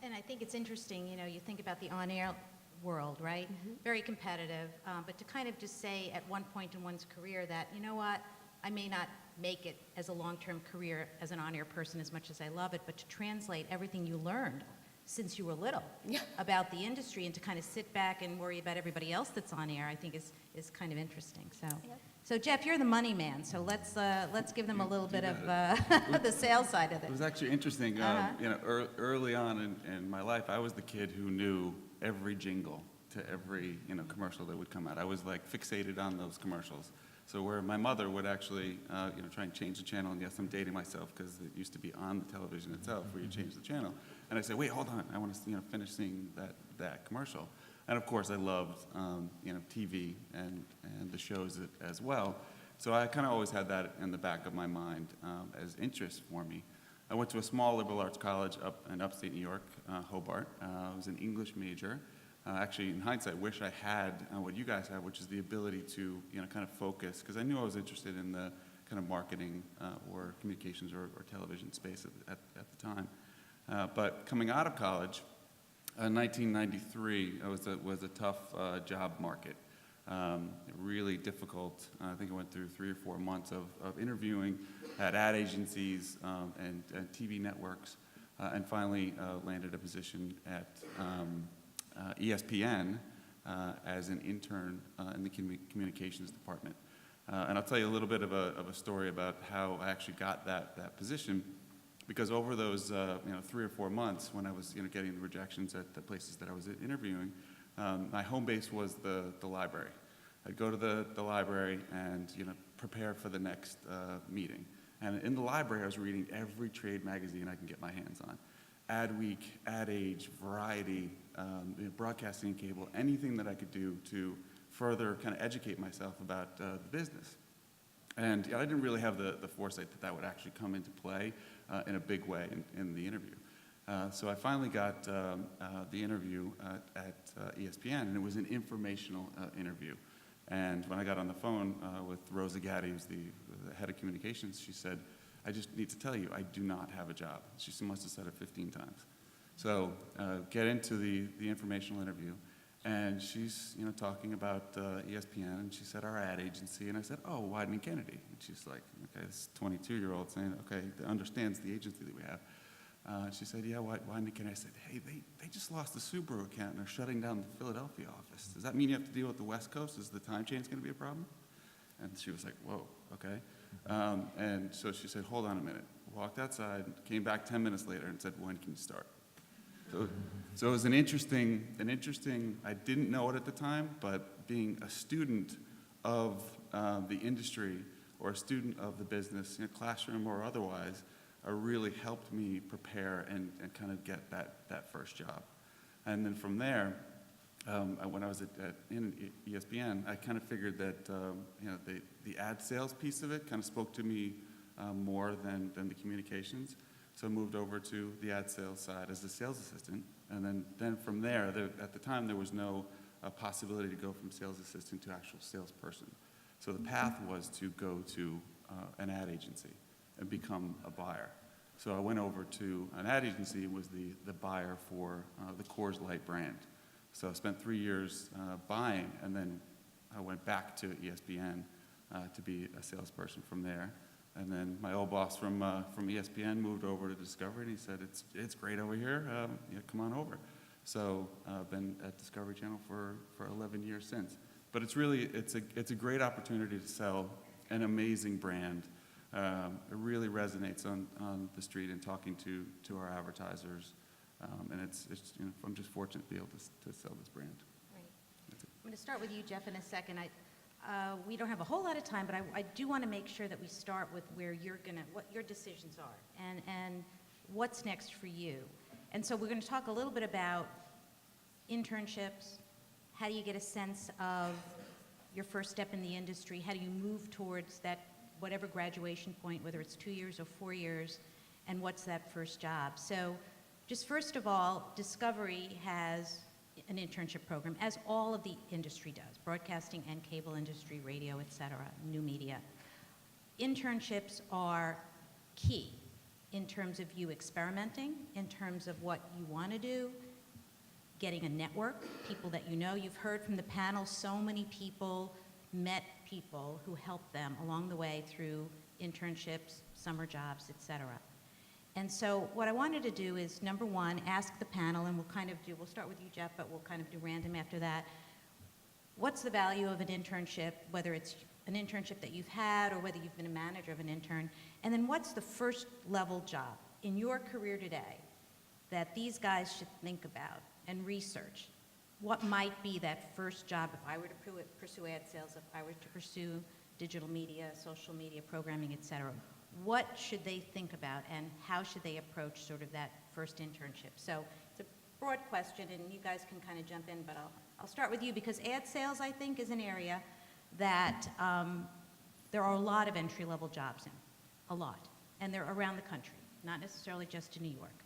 And I think it's interesting, you think about the on-air world, right? Very competitive, but to kind of just say at one point in one's career that, you know what, I may not make it as a long-term career as an on-air person as much as I love it, but to translate everything you learned since you were little about the industry and to kind of sit back and worry about everybody else that's on air, I think is kind of interesting. So Jeff, you're the money man, so let's give them a little bit of the sales side of it. It was actually interesting. Early on in my life, I was the kid who knew every jingle to every commercial that would come out. I was like fixated on those commercials. So where my mother would actually, try and change the channel, and yes, I'm dating myself because it used to be on the television itself where you change the channel. And I said, wait, hold on, I want to, finish seeing that commercial. And of course, I loved, TV and the shows as well. So I kind of always had that in the back of my mind as interest for me. I went to a small liberal arts college up in upstate New York, Hobart. I was an English major. Actually, in hindsight, wish I had what you guys have, which is the ability to, kind of focus, because I knew I was interested in the kind of marketing or communications or television space at the time. But coming out of college, 1993 was a tough job market. Really difficult. I think I went through 3 or 4 months of interviewing at ad agencies and TV networks, and finally landed a position at ESPN as an intern in the communications department. And I'll tell you a little bit of a story about how I actually got that position, because over those 3 or 4 months when I was getting the rejections at the places that I was interviewing, my home base was the library. I'd go to the library and prepare for the next meeting. And in the library, I was reading every trade magazine I can get my hands on. Adweek, Ad Age, Variety, Broadcasting and Cable, anything that I could do to further kind of educate myself about the business. And I didn't really have the foresight that would actually come into play in a big way in the interview. So I finally got the interview at ESPN, and it was an informational interview. And when I got on the phone with Rosa Gaddy, who's the head of communications, she said, I just need to tell you, I do not have a job. She must have said it 15 times. So get into the informational interview, and she's talking about ESPN, and she said our ad agency, and I said, oh, Wieden & Kennedy. And she's like, okay, this 22-year-old saying, okay, understands the agency that we have. She said, yeah, Wieden & Kennedy. I said, hey, they just lost the Subaru account, and they're shutting down the Philadelphia office. Does that mean you have to deal with the West Coast? Is the time change going to be a problem? And she was like, whoa, okay. And so she said, hold on a minute. Walked outside, came back 10 minutes later and said, when can you start? So it was an interesting, I didn't know it at the time, but being a student of the industry or a student of the business, classroom or otherwise, really helped me prepare and kind of get that first job. And then from there, when I was in ESPN, I kind of figured that the ad sales piece of it kind of spoke to me more than the communications. So I moved over to the ad sales side as a sales assistant. And then from there, at the time, there was no possibility to go from sales assistant to actual salesperson. So the path was to go to an ad agency and become a buyer. So I went over to an ad agency and was the buyer for the Coors Light brand. So I spent 3 years buying, and then I went back to ESPN to be a salesperson from there. And then my old boss from ESPN moved over to Discovery, and he said, it's great over here, come on over. So I've been at Discovery Channel for 11 years since. But it's a great opportunity to sell an amazing brand. It really resonates on the street and talking to our advertisers. And I'm just fortunate to be able to sell this brand. Great. I'm going to start with you, Jeff, in a second. We don't have a whole lot of time, but I do want to make sure that we start with what your decisions are and what's next for you. And so we're going to talk a little bit about internships. How do you get a sense of your first step in the industry? How do you move towards that, whatever graduation point, whether it's 2 years or 4 years, and what's that first job? So just first of all, Discovery has an internship program, as all of the industry does, broadcasting and cable industry, radio, et cetera, new media. Internships are key in terms of you experimenting, in terms of what you want to do, getting a network, people that you know. You've heard from the panel, so many people met people who helped them along the way through internships, summer jobs, et cetera. And so what I wanted to do is, number one, ask the panel, and we'll start with you, Jeff, but we'll kind of do random after that. What's the value of an internship, whether it's an internship that you've had or whether you've been a manager of an intern? And then what's the first level job in your career today that these guys should think about and research? What might be that first job if I were to pursue ad sales, if I were to pursue digital media, social media, programming, et cetera? What should they think about, and how should they approach sort of that first internship? So it's a broad question, and you guys can kind of jump in, but I'll start with you, because ad sales, I think, is an area that there are a lot of entry-level jobs in, a lot, and they're around the country, not necessarily just in New York.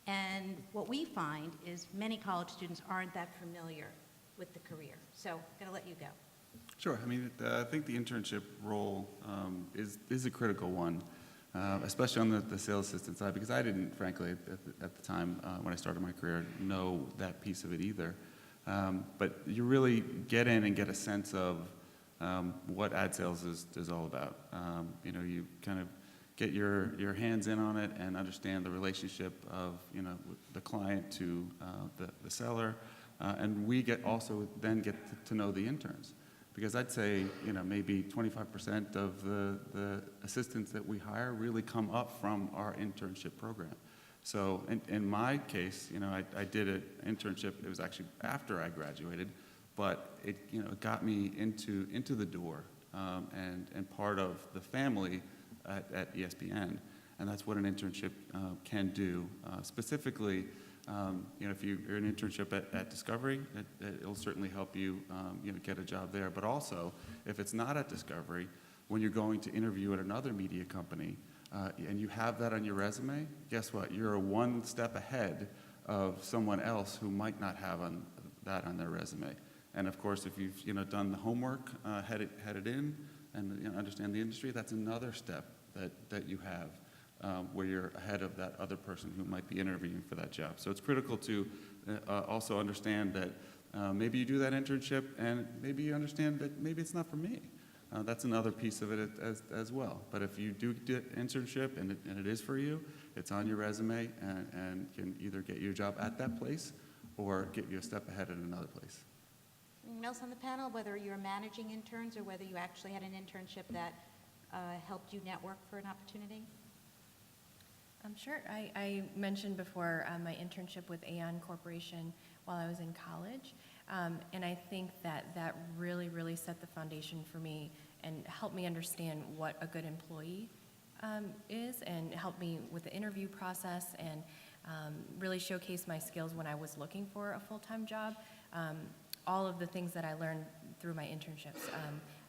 And what we find is many college students aren't that familiar with the career. So I'm going to let you go. Sure. I mean, I think the internship role is a critical one, especially on the sales assistant side, because I didn't, frankly, at the time when I started my career, know that piece of it either. But you really get in and get a sense of what ad sales is all about. You kind of get your hands in on it and understand the relationship of the client to the seller, and we get to know the interns. Because I'd say, maybe 25% of the assistants that we hire really come up from our internship program. So in my case, I did an internship. It was actually after I graduated, but it got me into the door and part of the family at ESPN. And that's what an internship can do. Specifically, if you're an internship at Discovery, it'll certainly help you, get a job there. But also, if it's not at Discovery, when you're going to interview at another media company, and you have that on your resume, guess what? You're one step ahead of someone else who might not have that on their resume. And of course, if you've done the homework, headed in, and understand the industry, that's another step that you have. Where you're ahead of that other person who might be interviewing for that job. So it's critical to also understand that maybe you do that internship and maybe you understand that maybe it's not for me. That's another piece of it as well. But if you do get internship and it is for you, it's on your resume and can either get you a job at that place or get you a step ahead at another place. Anyone else on the panel, whether you're managing interns or whether you actually had an internship that helped you network for an opportunity? Sure. I mentioned before my internship with Aon Corporation while I was in college, and I think that really, really set the foundation for me and helped me understand what a good employee is, and helped me with the interview process, and really showcase my skills when I was looking for a full-time job. All of the things that I learned through my internships.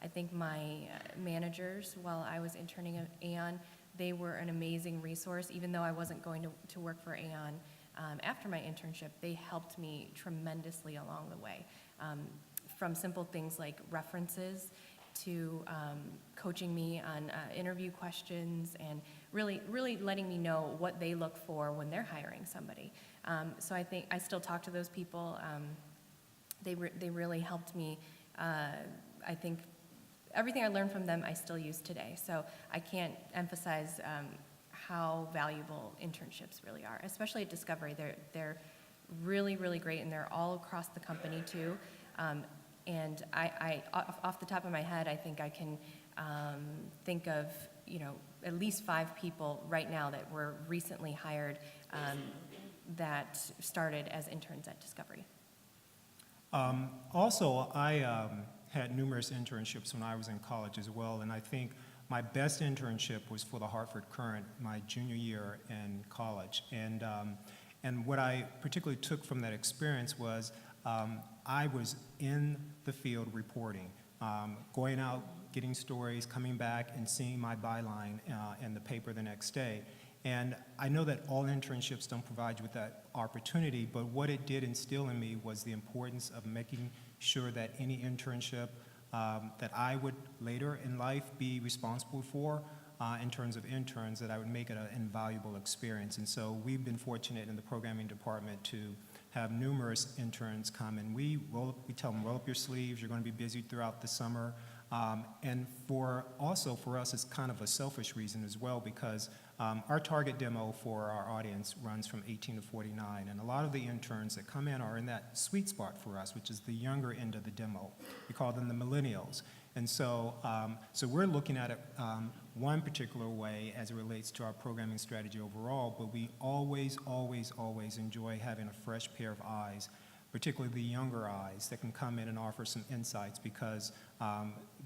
I think my managers, while I was interning at Aon, They were an amazing resource, even though I wasn't going to work for Aon. After my internship, they helped me tremendously along the way, from simple things like references to coaching me on interview questions and really letting me know what they look for when they're hiring somebody. So I think I still talk to those people. They really helped me. I think everything I learned from them I still use today. So I can't emphasize how valuable internships really are, especially at Discovery. They're really, really great, and they're all across the company too. And I off the top of my head, I think I can think of, at least 5 people right now that were recently hired that started as interns at Discovery. Also, I had numerous internships when I was in college as well, and I think my best internship was for the Hartford Courant my junior year in college. And what I particularly took from that experience was I was in the field reporting, going out, getting stories, coming back and seeing my byline in the paper the next day. And I know that all internships don't provide you with that opportunity, but what it did instill in me was the importance of making sure that any internship that I would later in life be responsible for in terms of interns, that I would make it an invaluable experience. And so we've been fortunate in the programming department to have numerous interns come, and we tell them, roll up your sleeves, you're going to be busy throughout the summer. And for us, it's kind of a selfish reason as well, because our target demo for our audience runs from 18 to 49, and a lot of the interns that come in are in that sweet spot for us, which is the younger end of the demo. We call them the millennials. And so, we're looking at it one particular way as it relates to our programming strategy overall, but we always enjoy having a fresh pair of eyes, particularly the younger eyes that can come in and offer some insights, because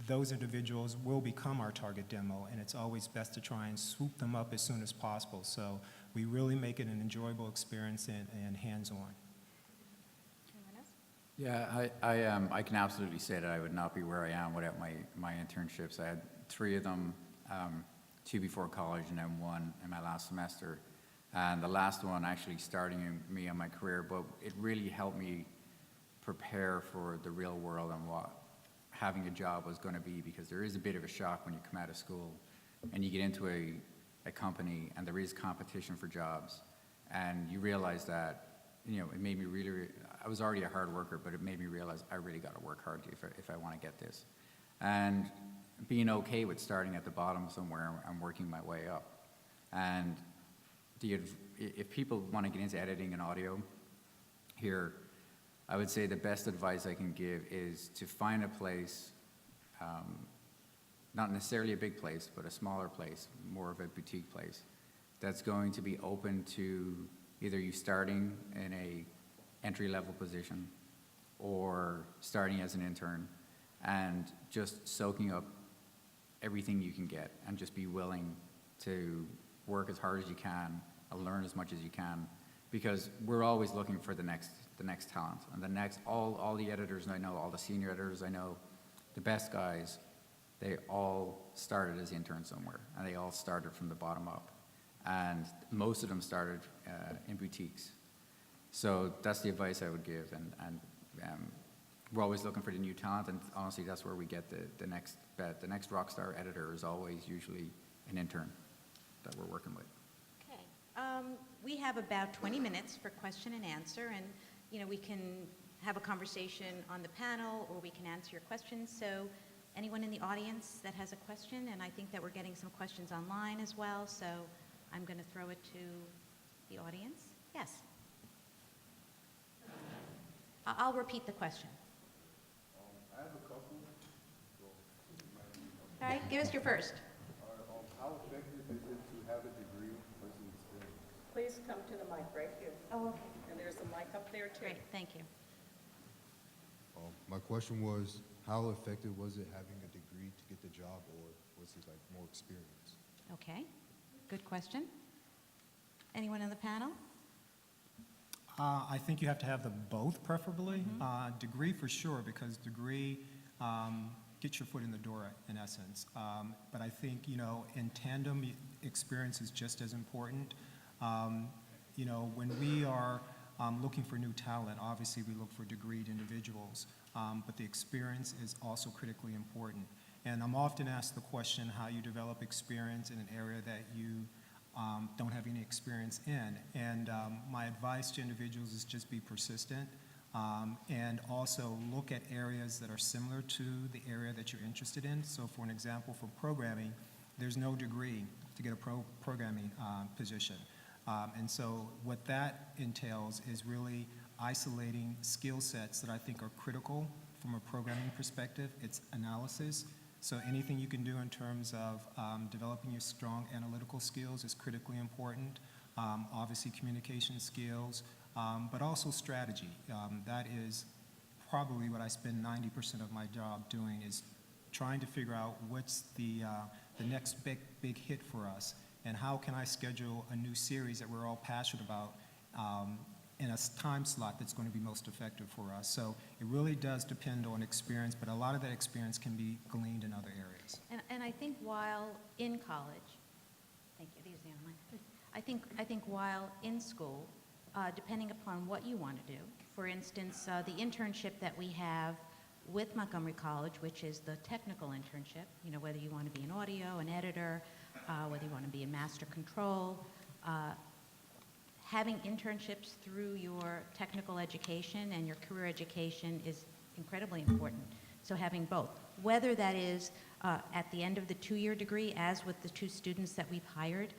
those individuals will become our target demo, and it's always best to try and swoop them up as soon as possible. So we really make it an enjoyable experience and hands-on. Yeah, I can absolutely say that I would not be where I am without my internships. I had 3 of them, 2 before college and then 1 in my last semester. And the last one actually starting me on my career, but it really helped me prepare for the real world and what having a job was going to be, because there is a bit of a shock when you come out of school and you get into a company and there is competition for jobs, and you realize that, it made me really, I was already a hard worker, but it made me realize I really got to work hard if I want to get this. And being okay with starting at the bottom somewhere and working my way up. And if people want to get into editing and audio here, I would say the best advice I can give is to find a place, not necessarily a big place, but a smaller place, more of a boutique place, that's going to be open to either you starting in a entry-level position or starting as an intern and just soaking up everything you can get, and just be willing to work as hard as you can and learn as much as you can, because we're always looking for the next talent, and all the editors I know, all the senior editors I know, the best guys, they all started as interns somewhere, and they all started from the bottom up, and most of them started in boutiques. So that's the advice I would give, and we're always looking for the new talent, and honestly, that's where we get the next bet. The next rock star editor is always usually an intern that we're working with. Okay. We have about 20 minutes for question and answer, and we can have a conversation on the panel, or we can answer your questions. So anyone in the audience that has a question, and I think that we're getting some questions online as well, so I'm going to throw it to the audience. Yes. I'll repeat the question. I have a couple. All right, give us your first. How effective is it to have a degree versus experience? Please come to the mic right here. Oh, okay. And there's a mic up there, too. Great, thank you. My question was, how effective was it having a degree to get the job, or was it like more experience? Okay, good question. Anyone on the panel? I think you have to have them both, preferably. Degree for sure, because degree get your foot in the door, in essence. But I think, in tandem, experience is just as important. When we are looking for new talent, obviously we look for degreed individuals, but the experience is also critically important. And I'm often asked the question how you develop experience in an area that you don't have any experience in. And my advice to individuals is just be persistent, and also look at areas that are similar to the area that you're interested in. So for an example, for programming, there's no degree to get a programming position. And so what that entails is really isolating skill sets that I think are critical from a programming perspective. It's analysis. So anything you can do in terms of developing your strong analytical skills is critically important. Obviously communication skills, but also strategy. That is probably what I spend 90% of my job doing, is trying to figure out what's the next big hit for us, and how can I schedule a new series that we're all passionate about in a time slot that's going to be most effective for us. So it really does depend on experience, but a lot of that experience can be gleaned in other areas. And I think while in college, thank you, these are mine. I think while in school, depending upon what you want to do, for instance, the internship that we have with Montgomery College, which is the technical internship, whether you want to be an audio, an editor, whether you want to be in master control, having internships through your technical education and your career education is incredibly important. So having both, whether that is at the end of the 2-year degree, as with the 2 students that we've hired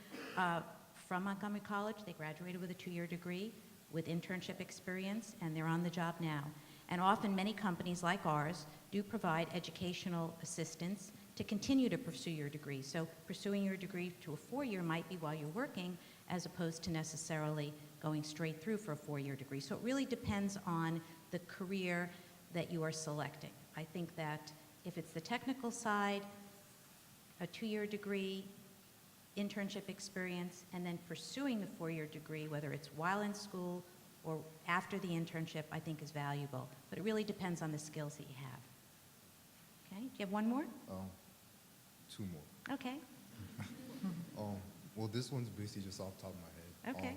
from Montgomery College, they graduated with a 2-year degree with internship experience, and they're on the job now. And often many companies like ours do provide educational assistance to continue to pursue your degree. So pursuing your degree to a 4-year might be while you're working, as opposed to necessarily going straight through for a 4-year degree. So it really depends on the career that you are selecting. I think that if it's the technical side, a 2-year degree, internship experience, and then pursuing the 4-year degree, whether it's while in school or after the internship, I think is valuable. But it really depends on the skills that you have. Okay, do you have one more? 2 more. Okay, Well, this one's basically just off the top of my head. Okay.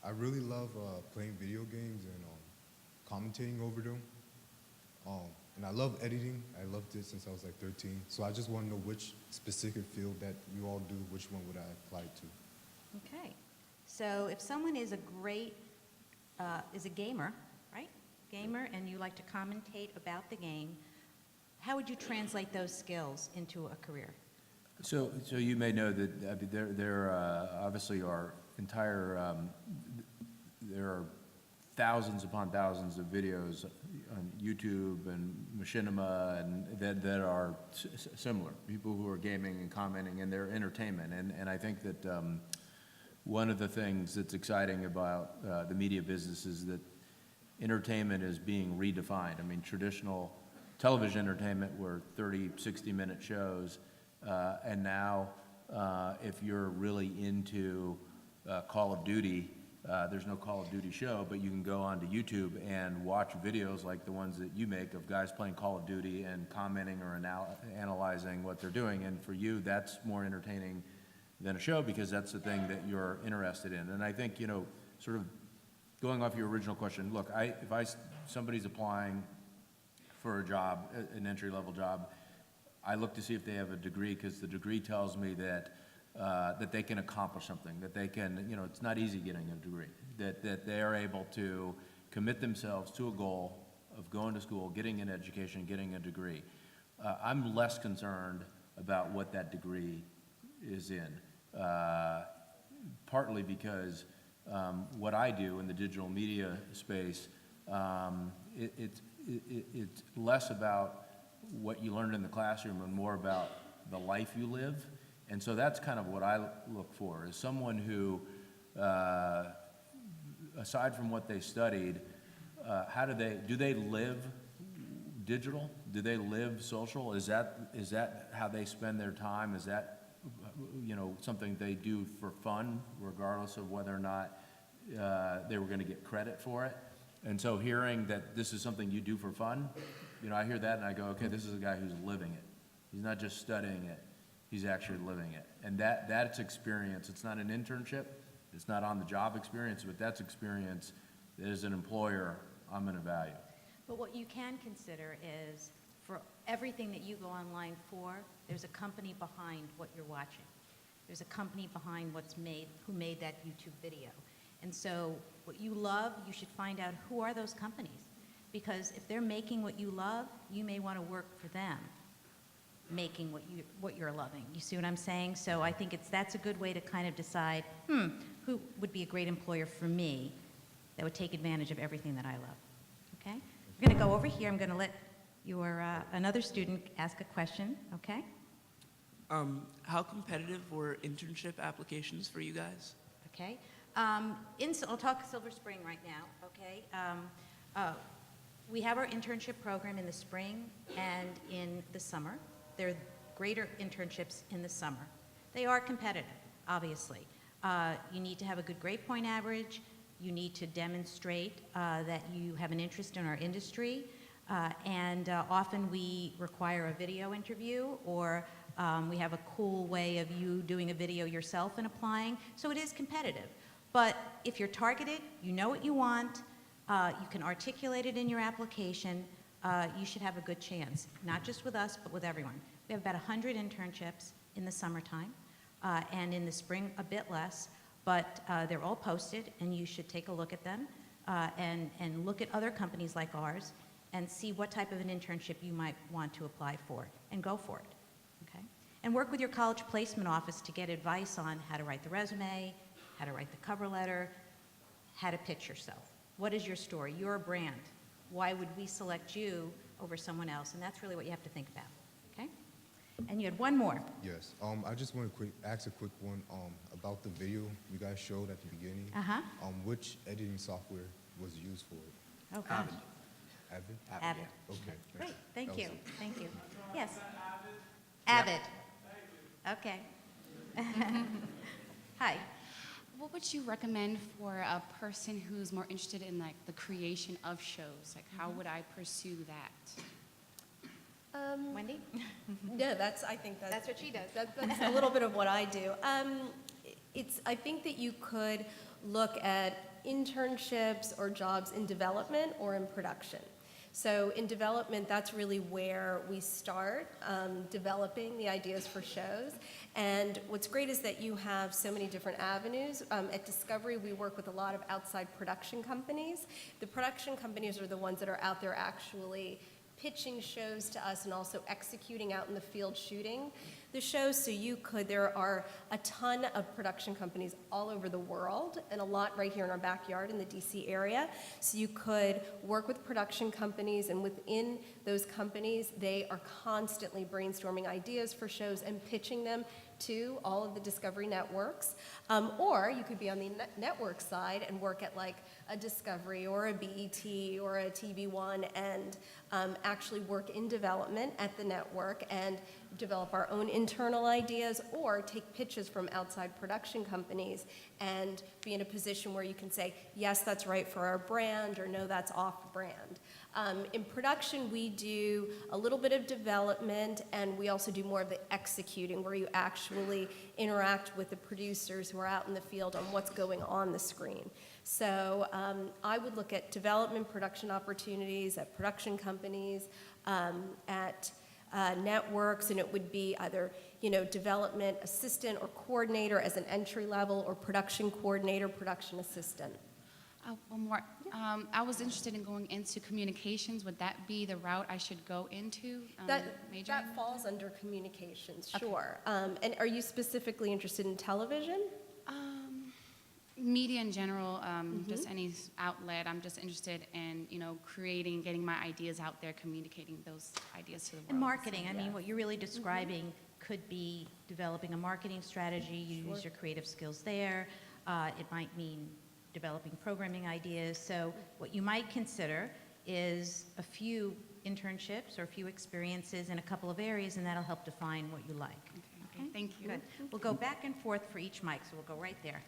I really love playing video games and commentating over them. And I love editing. I loved it since I was like 13. So I just want to know which specific field that you all do, which one would I apply to? okay. So if someone is a great, is a gamer, right? Gamer, and you like to commentate about the game, how would you translate those skills into a career? So you may know that, I mean, there obviously are entire, there are thousands upon thousands of videos on YouTube and Machinima and that are similar. People who are gaming and commenting, and they're entertainment. And I think that one of the things that's exciting about the media business is that entertainment is being redefined. I mean, traditional television entertainment were 30, 60-minute shows. And now, if you're really into Call of Duty, there's no Call of Duty show, but you can go onto YouTube and watch videos like the ones that you make of guys playing Call of Duty and commenting or analyzing what they're doing. And for you, that's more entertaining than a show, because that's the thing that you're interested in. And I think, sort of going off your original question, look, if somebody's applying for a job, an entry-level job, I look to see if they have a degree, because the degree tells me that that they can accomplish something, that they can, it's not easy getting a degree, that they are able to commit themselves to a goal of going to school, getting an education, getting a degree. I'm less concerned about what that degree is in, partly because what I do in the digital media space, it's less about what you learned in the classroom and more about the life you live. And so that's kind of what I look for, is someone who, aside from what they studied, do they live digital? Do they live social? Is that how they spend their time? Is that, something they do for fun, regardless of whether or not they were going to get credit for it? And so hearing that this is something you do for fun, you know, I hear that and I go, okay, this is a guy who's living it. He's not just studying it, he's actually living it. And that's experience. It's not an internship, it's not on-the-job experience, but that's experience that as an employer, I'm gonna value. But what you can consider is, for everything that you go online for, there's a company behind what you're watching. There's a company behind who made that YouTube video. And so what you love, you should find out who are those companies. Because if they're making what you love, you may want to work for them, making what you're loving. You see what I'm saying? So I think that's a good way to kind of decide, who would be a great employer for me that would take advantage of everything that I love. Okay? We're going to go over here. I'm going to let another student ask a question, okay? How competitive were internship applications for you guys? Okay. I'll talk Silver Spring right now, okay? We have our internship program in the spring and in the summer. There are greater internships in the summer. They are competitive, obviously. You need to have a good grade point average. You need to demonstrate that you have an interest in our industry. And often we require a video interview, or we have a cool way of you doing a video yourself and applying. So it is competitive. But if you're targeted, you know what you want, you can articulate it in your application, you should have a good chance, not just with us, but with everyone. We have about 100 internships in the summertime, and in the spring a bit less, but they're all posted, and you should take a look at them and look at other companies like ours and see what type of an internship you might want to apply for, and go for it, okay? And work with your college placement office to get advice on how to write the resume, how to write the cover letter, how to pitch yourself. What is your story? You're a brand. Why would we select you over someone else? And that's really what you have to think about, okay? And you had one more. Yes. I just want to ask a quick one about the video you guys showed at the beginning. Uh-huh. Which editing software was used for it? Oh, gosh. Avid? Avid. Okay. Great, thank That you, was it. thank you. Yes? Avid. Okay. Hi. What would you recommend for a person who's more interested in like the creation of shows? Like, how would I pursue that? Wendy? No, I think That's what she does. That's a little bit of what I do. I think that you could look at internships or jobs in development or in production. So in development, that's really where we start developing the ideas for shows. And what's great is that you have so many different avenues. At Discovery, we work with a lot of outside production companies. The production companies are the ones that are out there actually pitching shows to us and also executing out in the field shooting the shows. So there are a ton of production companies all over the world and a lot right here in our backyard in the DC area. So you could work with production companies, and within those companies, they are constantly brainstorming ideas for shows and pitching them to all of the Discovery networks. Or you could be on the network side and work at like a Discovery or a BET or a TV1 and actually work in development at the network and develop our own internal ideas, or take pitches from outside production companies and be in a position where you can say, yes, that's right for our brand, or no, that's off brand. In production, we do a little bit of development, and we also do more of the executing, where you actually interact with the producers who are out in the field on what's going on the screen. So I would look at development, production opportunities at production companies, at networks, and it would be either, development assistant or coordinator as an entry level, or production coordinator, production assistant. One more. I was interested in going into communications. Would that be the route I should go into? That majoring? falls under communications, Okay. sure. And are you specifically interested in television? Media in general, just any outlet. I'm just interested in, creating, getting my ideas out there, communicating those ideas to the world. And marketing, I mean, what you're really describing could be developing a marketing strategy. You use your creative skills there. It might mean developing programming ideas. So what you might consider is a few internships or a few experiences in a couple of areas, and that'll help define what you like. Okay, thank you. Good. We'll go back and forth for each mic, so we'll go right there.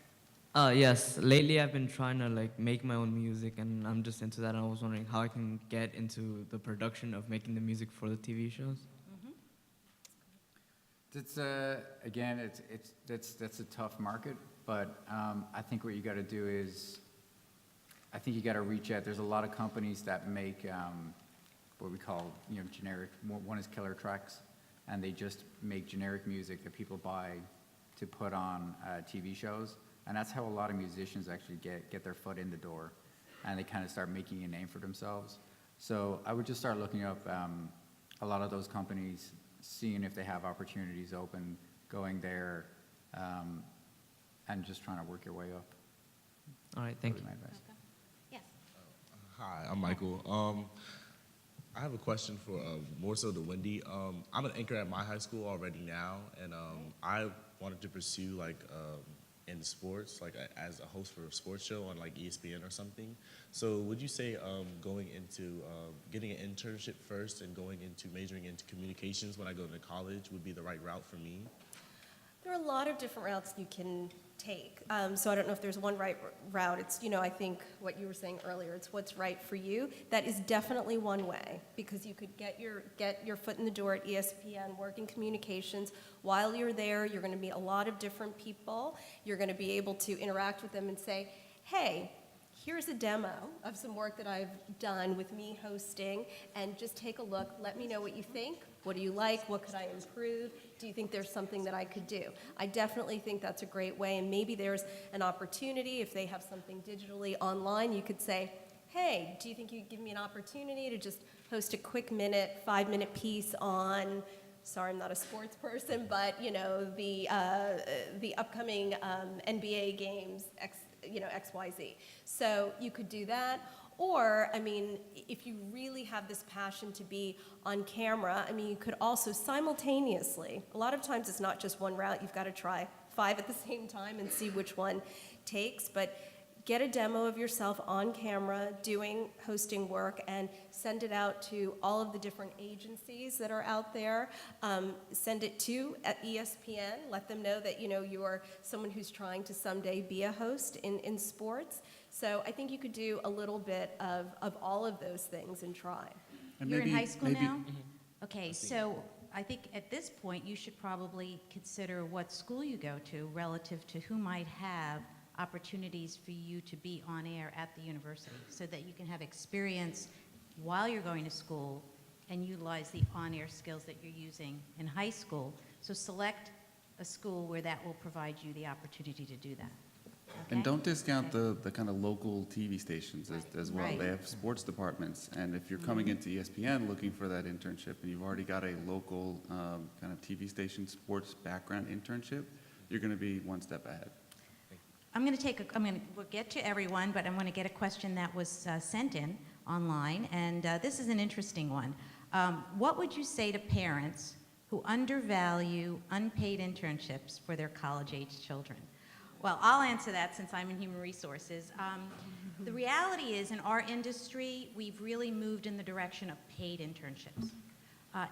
Yes, lately I've been trying to like make my own music, and I'm just into that. And I was wondering how I can get into the production of making the music for the TV shows. It's, again, that's a tough market, but I think what you got to do is, I think you got to reach out. There's a lot of companies that make what we call, generic. One is Killer Tracks, and they just make generic music that people buy to put on TV shows. And that's how a lot of musicians actually get their foot in the door, and they kind of start making a name for themselves. So I would just start looking up a lot of those companies, seeing if they have opportunities open, going there, and just trying to work your way up. All right, thank you. That would be my advice. Yes. Hi, I'm Michael. I have a question for more so to Wendy. I'm an anchor at my high school already now, and I wanted to pursue in sports, as a host for a sports show on ESPN or something. So would you say going into getting an internship first and going into majoring into communications when I go to college would be the right route for me? There are a lot of different routes you can take. So I don't know if there's one right route. It's, I think what you were saying earlier, it's what's right for you. That is definitely one way, because you could get your foot in the door at ESPN, work in communications. While you're there, you're going to meet a lot of different people. You're going to be able to interact with them and say, hey, here's a demo of some work that I've done with me hosting, and just take a look. Let me know what you think. What do you like? What could I improve? Do you think there's something that I could do? I definitely think that's a great way, and maybe there's an opportunity. If they have something digitally online, you could say, hey, do you think you could give me an opportunity to just host a quick 5-minute piece on, sorry, I'm not a sports person, but the upcoming NBA games, XYZ. So you could do that. Or, if you really have this passion to be on camera, you could also simultaneously, a lot of times it's not just one route, you've got to try 5 at the same time and see which one takes, but get a demo of yourself on camera doing hosting work and send it out to all of the different agencies that are out there. Send it to at ESPN, let them know that you're someone who's trying to someday be a host in sports. So I think you could do a little bit of all of those things and try. And You're in maybe- high school maybe- now? Okay, so I think at this point, you should probably consider what school you go to relative to who might have opportunities for you to be on air at the university, so that you can have experience while you're going to school and utilize the on-air skills that you're using in high school. So select a school where that will provide you the opportunity to do that. And Okay? don't discount the kind of local TV stations as well. Right. They have sports departments, and if you're coming into ESPN looking for that internship and you've already got a local kind of TV station sports background internship, you're going to be one step ahead. We'll get to everyone, but I'm going to get a question that was sent in online, and this is an interesting one. What would you say to parents who undervalue unpaid internships for their college-age children? Well, I'll answer that since I'm in human resources. The reality is, in our industry, we've really moved in the direction of paid internships.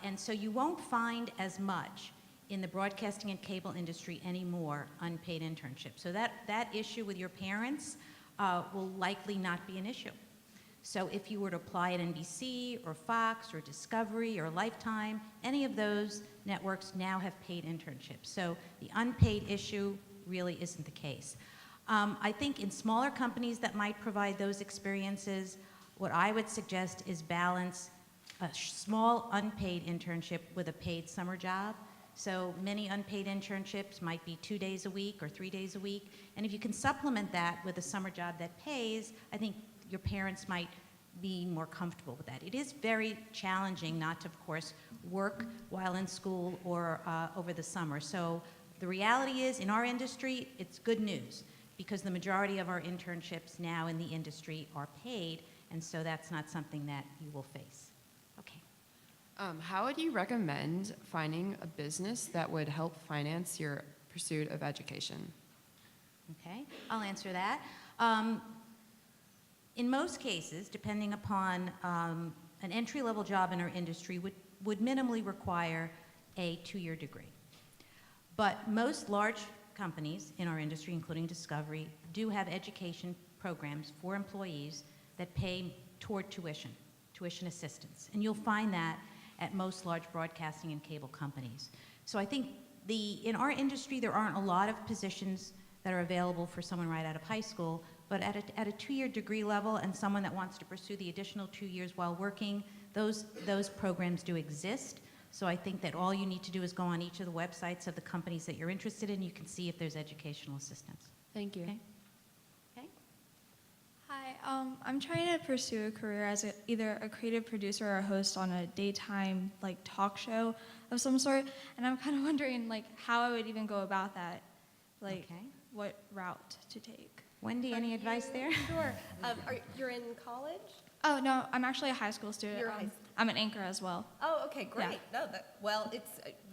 And so you won't find as much in the broadcasting and cable industry anymore unpaid internships. So that issue with your parents will likely not be an issue. So if you were to apply at NBC or Fox or Discovery or Lifetime, any of those networks now have paid internships. So the unpaid issue really isn't the case. I think in smaller companies that might provide those experiences, what I would suggest is balance a small unpaid internship with a paid summer job. So many unpaid internships might be 2 days a week or 3 days a week. And if you can supplement that with a summer job that pays, I think your parents might be more comfortable with that. It is very challenging not to, of course, work while in school or over the summer. So the reality is, in our industry, it's good news, because the majority of our internships now in the industry are paid, and so that's not something that you will face. Okay. How would you recommend finding a business that would help finance your pursuit of education? Okay, I'll answer that. In most cases, depending upon an entry-level job in our industry would minimally require a 2-year degree. But most large companies in our industry, including Discovery, do have education programs for employees that pay toward tuition assistance. And you'll find that at most large broadcasting and cable companies. So I think in our industry, there aren't a lot of positions that are available for someone right out of high school, but at a 2-year degree level and someone that wants to pursue the additional 2 years while working, those programs do exist. So I think that all you need to do is go on each of the websites of the companies that you're interested in. You can see if there's educational assistance. Thank you. Okay? Okay? Hi, I'm trying to pursue a career as either a creative producer or a host on a daytime talk show of some sort, and I'm kind of wondering how I would even go about that, what route to take. Wendy, any advice there? Sure. You're in college? Oh no, I'm actually a high school student. You're a high I'm an anchor as well. Oh, okay, great. Yeah. No,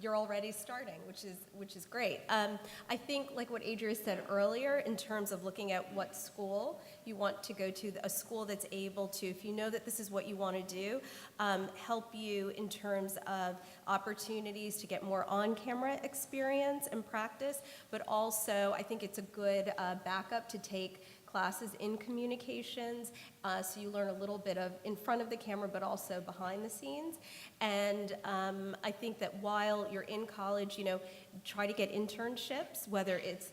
you're already starting, which is great. I think like what Adria said earlier, in terms of looking at what school you want to go to, a school that's able to, if you know that this is what you want to do, help you in terms of opportunities to get more on-camera experience and practice, but also I think it's a good backup to take classes in communications, so you learn a little bit of in front of the camera, but also behind the scenes. And I think that while you're in college, try to get internships, whether it's,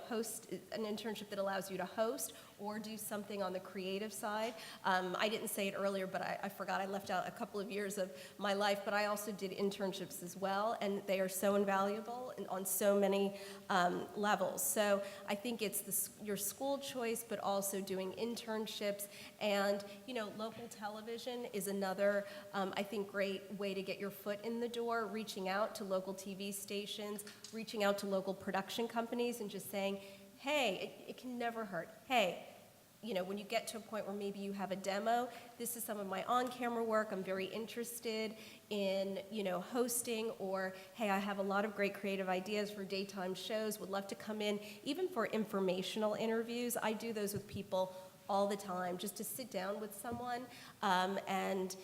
host an internship that allows you to host or do something on the creative side. I didn't say it earlier, but I forgot I left out a couple of years of my life, but I also did internships as well, and they are so invaluable and on so many levels. So I think it's your school choice, but also doing internships, and local television is another, I think, great way to get your foot in the door, reaching out to local TV stations, reaching out to local production companies and just saying, hey, it can never hurt. Hey, when you get to a point where maybe you have a demo, this is some of my on-camera work, I'm very interested in, hosting, or hey, I have a lot of great creative ideas for daytime shows, would love to come in, even for informational interviews. I do those with people all the time, just to sit down with someone and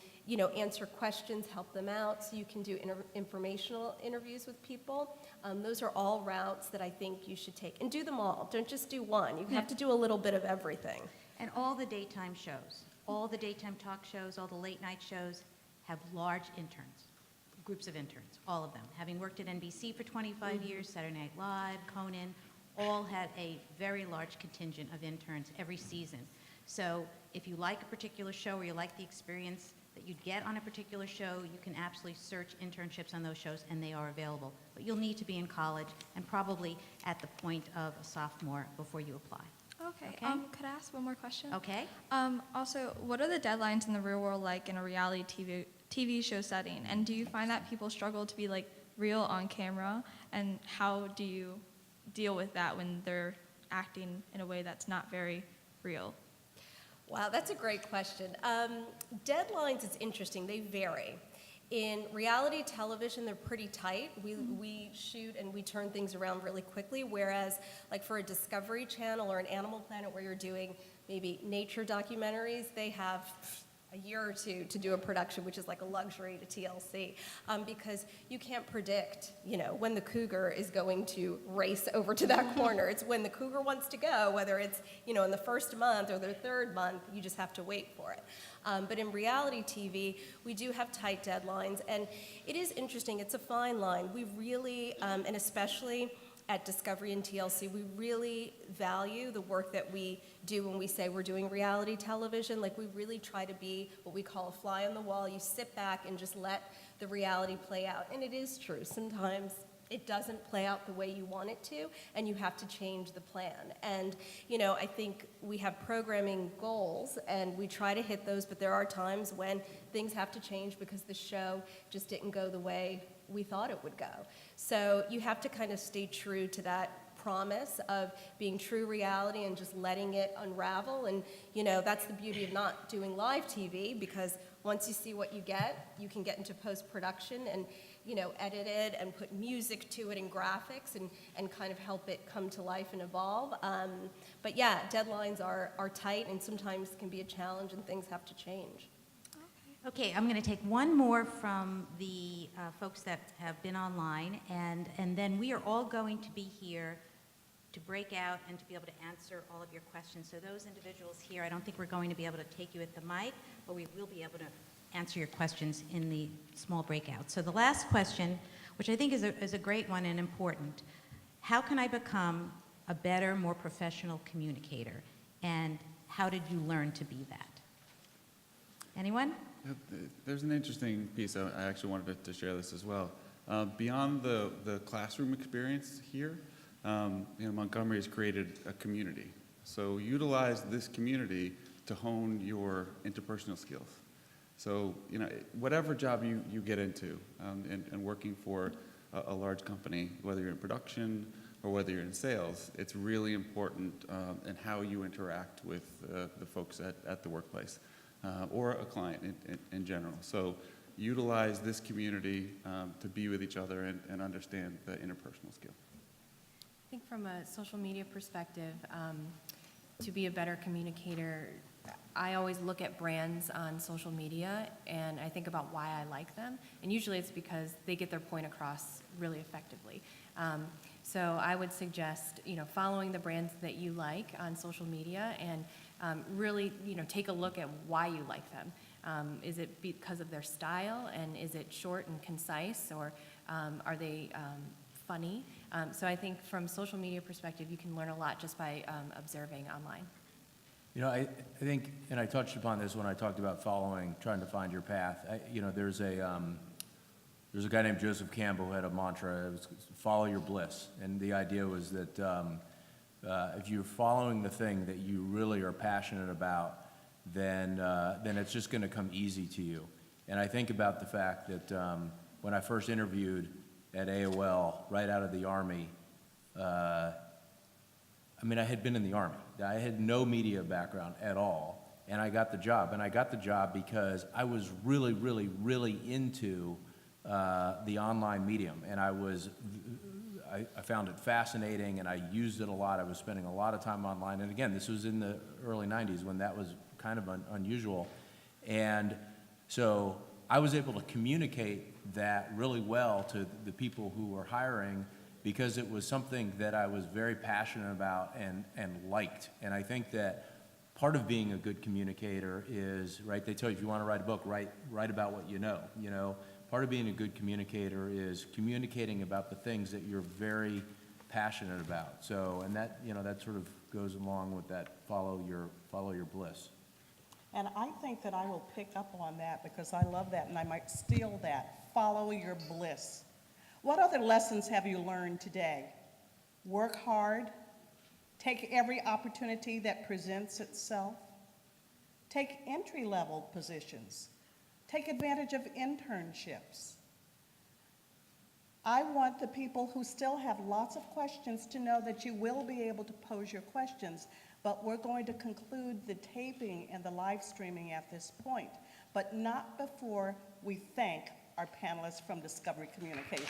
answer questions, help them out, so you can do informational interviews with people. Those are all routes that I think you should take, and do them all. Don't just do one. You have to do a little bit of everything. And all the daytime shows, all the daytime talk shows, all the late night shows have large interns, groups of interns, all of them. Having worked at NBC for 25 years, Saturday Night Live, Conan, all had a very large contingent of interns every season. So if you like a particular show or you like the experience that you'd get on a particular show, you can absolutely search internships on those shows, and they are available. But you'll need to be in college and probably at the point of a sophomore before you apply. Okay. Okay. Could I ask one more question? Okay? Also, what are the deadlines in the real world like in a reality TV show setting? And do you find that people struggle to be real on camera? And how do you deal with that when they're acting in a way that's not very real? Wow, that's a great question. Deadlines is interesting. They vary. In reality television, they're pretty tight. We shoot and we turn things around really quickly, whereas for a Discovery Channel or an Animal Planet where you're doing maybe nature documentaries, they have a year or two to do a production, which is like a luxury to TLC, because you can't predict, when the cougar is going to race over to that corner. It's when the cougar wants to go, whether it's, in the first month or the third month, you just have to wait for it. But in reality TV, we do have tight deadlines, and it is interesting. It's a fine line. We really, and especially at Discovery and TLC, we really value the work that we do when we say we're doing reality television. We really try to be what we call a fly on the wall. You sit back and just let the reality play out. And it is true. Sometimes it doesn't play out the way you want it to, and you have to change the plan. And, I think we have programming goals, and we try to hit those, but there are times when things have to change because the show just didn't go the way we thought it would go. So you have to kind of stay true to that promise of being true reality and just letting it unravel. And, that's the beauty of not doing live TV, because once you see what you get, you can get into post-production and, edit it and put music to it and graphics and kind of help it come to life and evolve. But yeah, deadlines are tight and sometimes can be a challenge and things have to change. Okay, I'm going to take one more from the folks that have been online, and then we are all going to be here to break out and to be able to answer all of your questions. So those individuals here, I don't think we're going to be able to take you at the mic, but we will be able to answer your questions in the small breakout. So the last question, which I think is a great one and important, how can I become a better, more professional communicator? And how did you learn to be that? Anyone? There's an interesting piece. I actually wanted to share this as well. Beyond the classroom experience here, Montgomery has created a community. So utilize this community to hone your interpersonal skills. So, whatever job you get into and working for a large company, whether you're in production or whether you're in sales, it's really important in how you interact with the folks at the workplace or a client in general. So utilize this community to be with each other and understand the interpersonal skill. I think from a social media perspective, to be a better communicator, I always look at brands on social media and I think about why I like them. And usually it's because they get their point across really effectively. So I would suggest, following the brands that you like on social media and really, take a look at why you like them. Is it because of their style, and is it short and concise, or are they funny? So I think from social media perspective, you can learn a lot just by observing online. I think, and I touched upon this when I talked about trying to find your path. There's a guy named Joseph Campbell who had a mantra, it was follow your bliss. And the idea was that if you're following the thing that you really are passionate about, then it's just going to come easy to you. And I think about the fact that when I first interviewed at AOL right out of the Army, I had been in the Army. I had no media background at all, and I got the job. And I got the job because I was really, really, really into the online medium, and I found it fascinating, and I used it a lot. I was spending a lot of time online, and again, this was in the early 90s when that was kind of unusual. And so I was able to communicate that really well to the people who were hiring because it was something that I was very passionate about and liked. And I think that part of being a good communicator is, right, they tell you if you want to write a book, write about what you know. Part of being a good communicator is communicating about the things that you're very passionate about. So, and that, that sort of goes along with that follow your bliss. And I think that I will pick up on that because I love that and I might steal that. Follow your bliss. What other lessons have you learned today? Work hard. Take every opportunity that presents itself. Take entry-level positions. Take advantage of internships. I want the people who still have lots of questions to know that you will be able to pose your questions, but we're going to conclude the taping and the live streaming at this point, but not before we thank our panelists from Discovery Communications.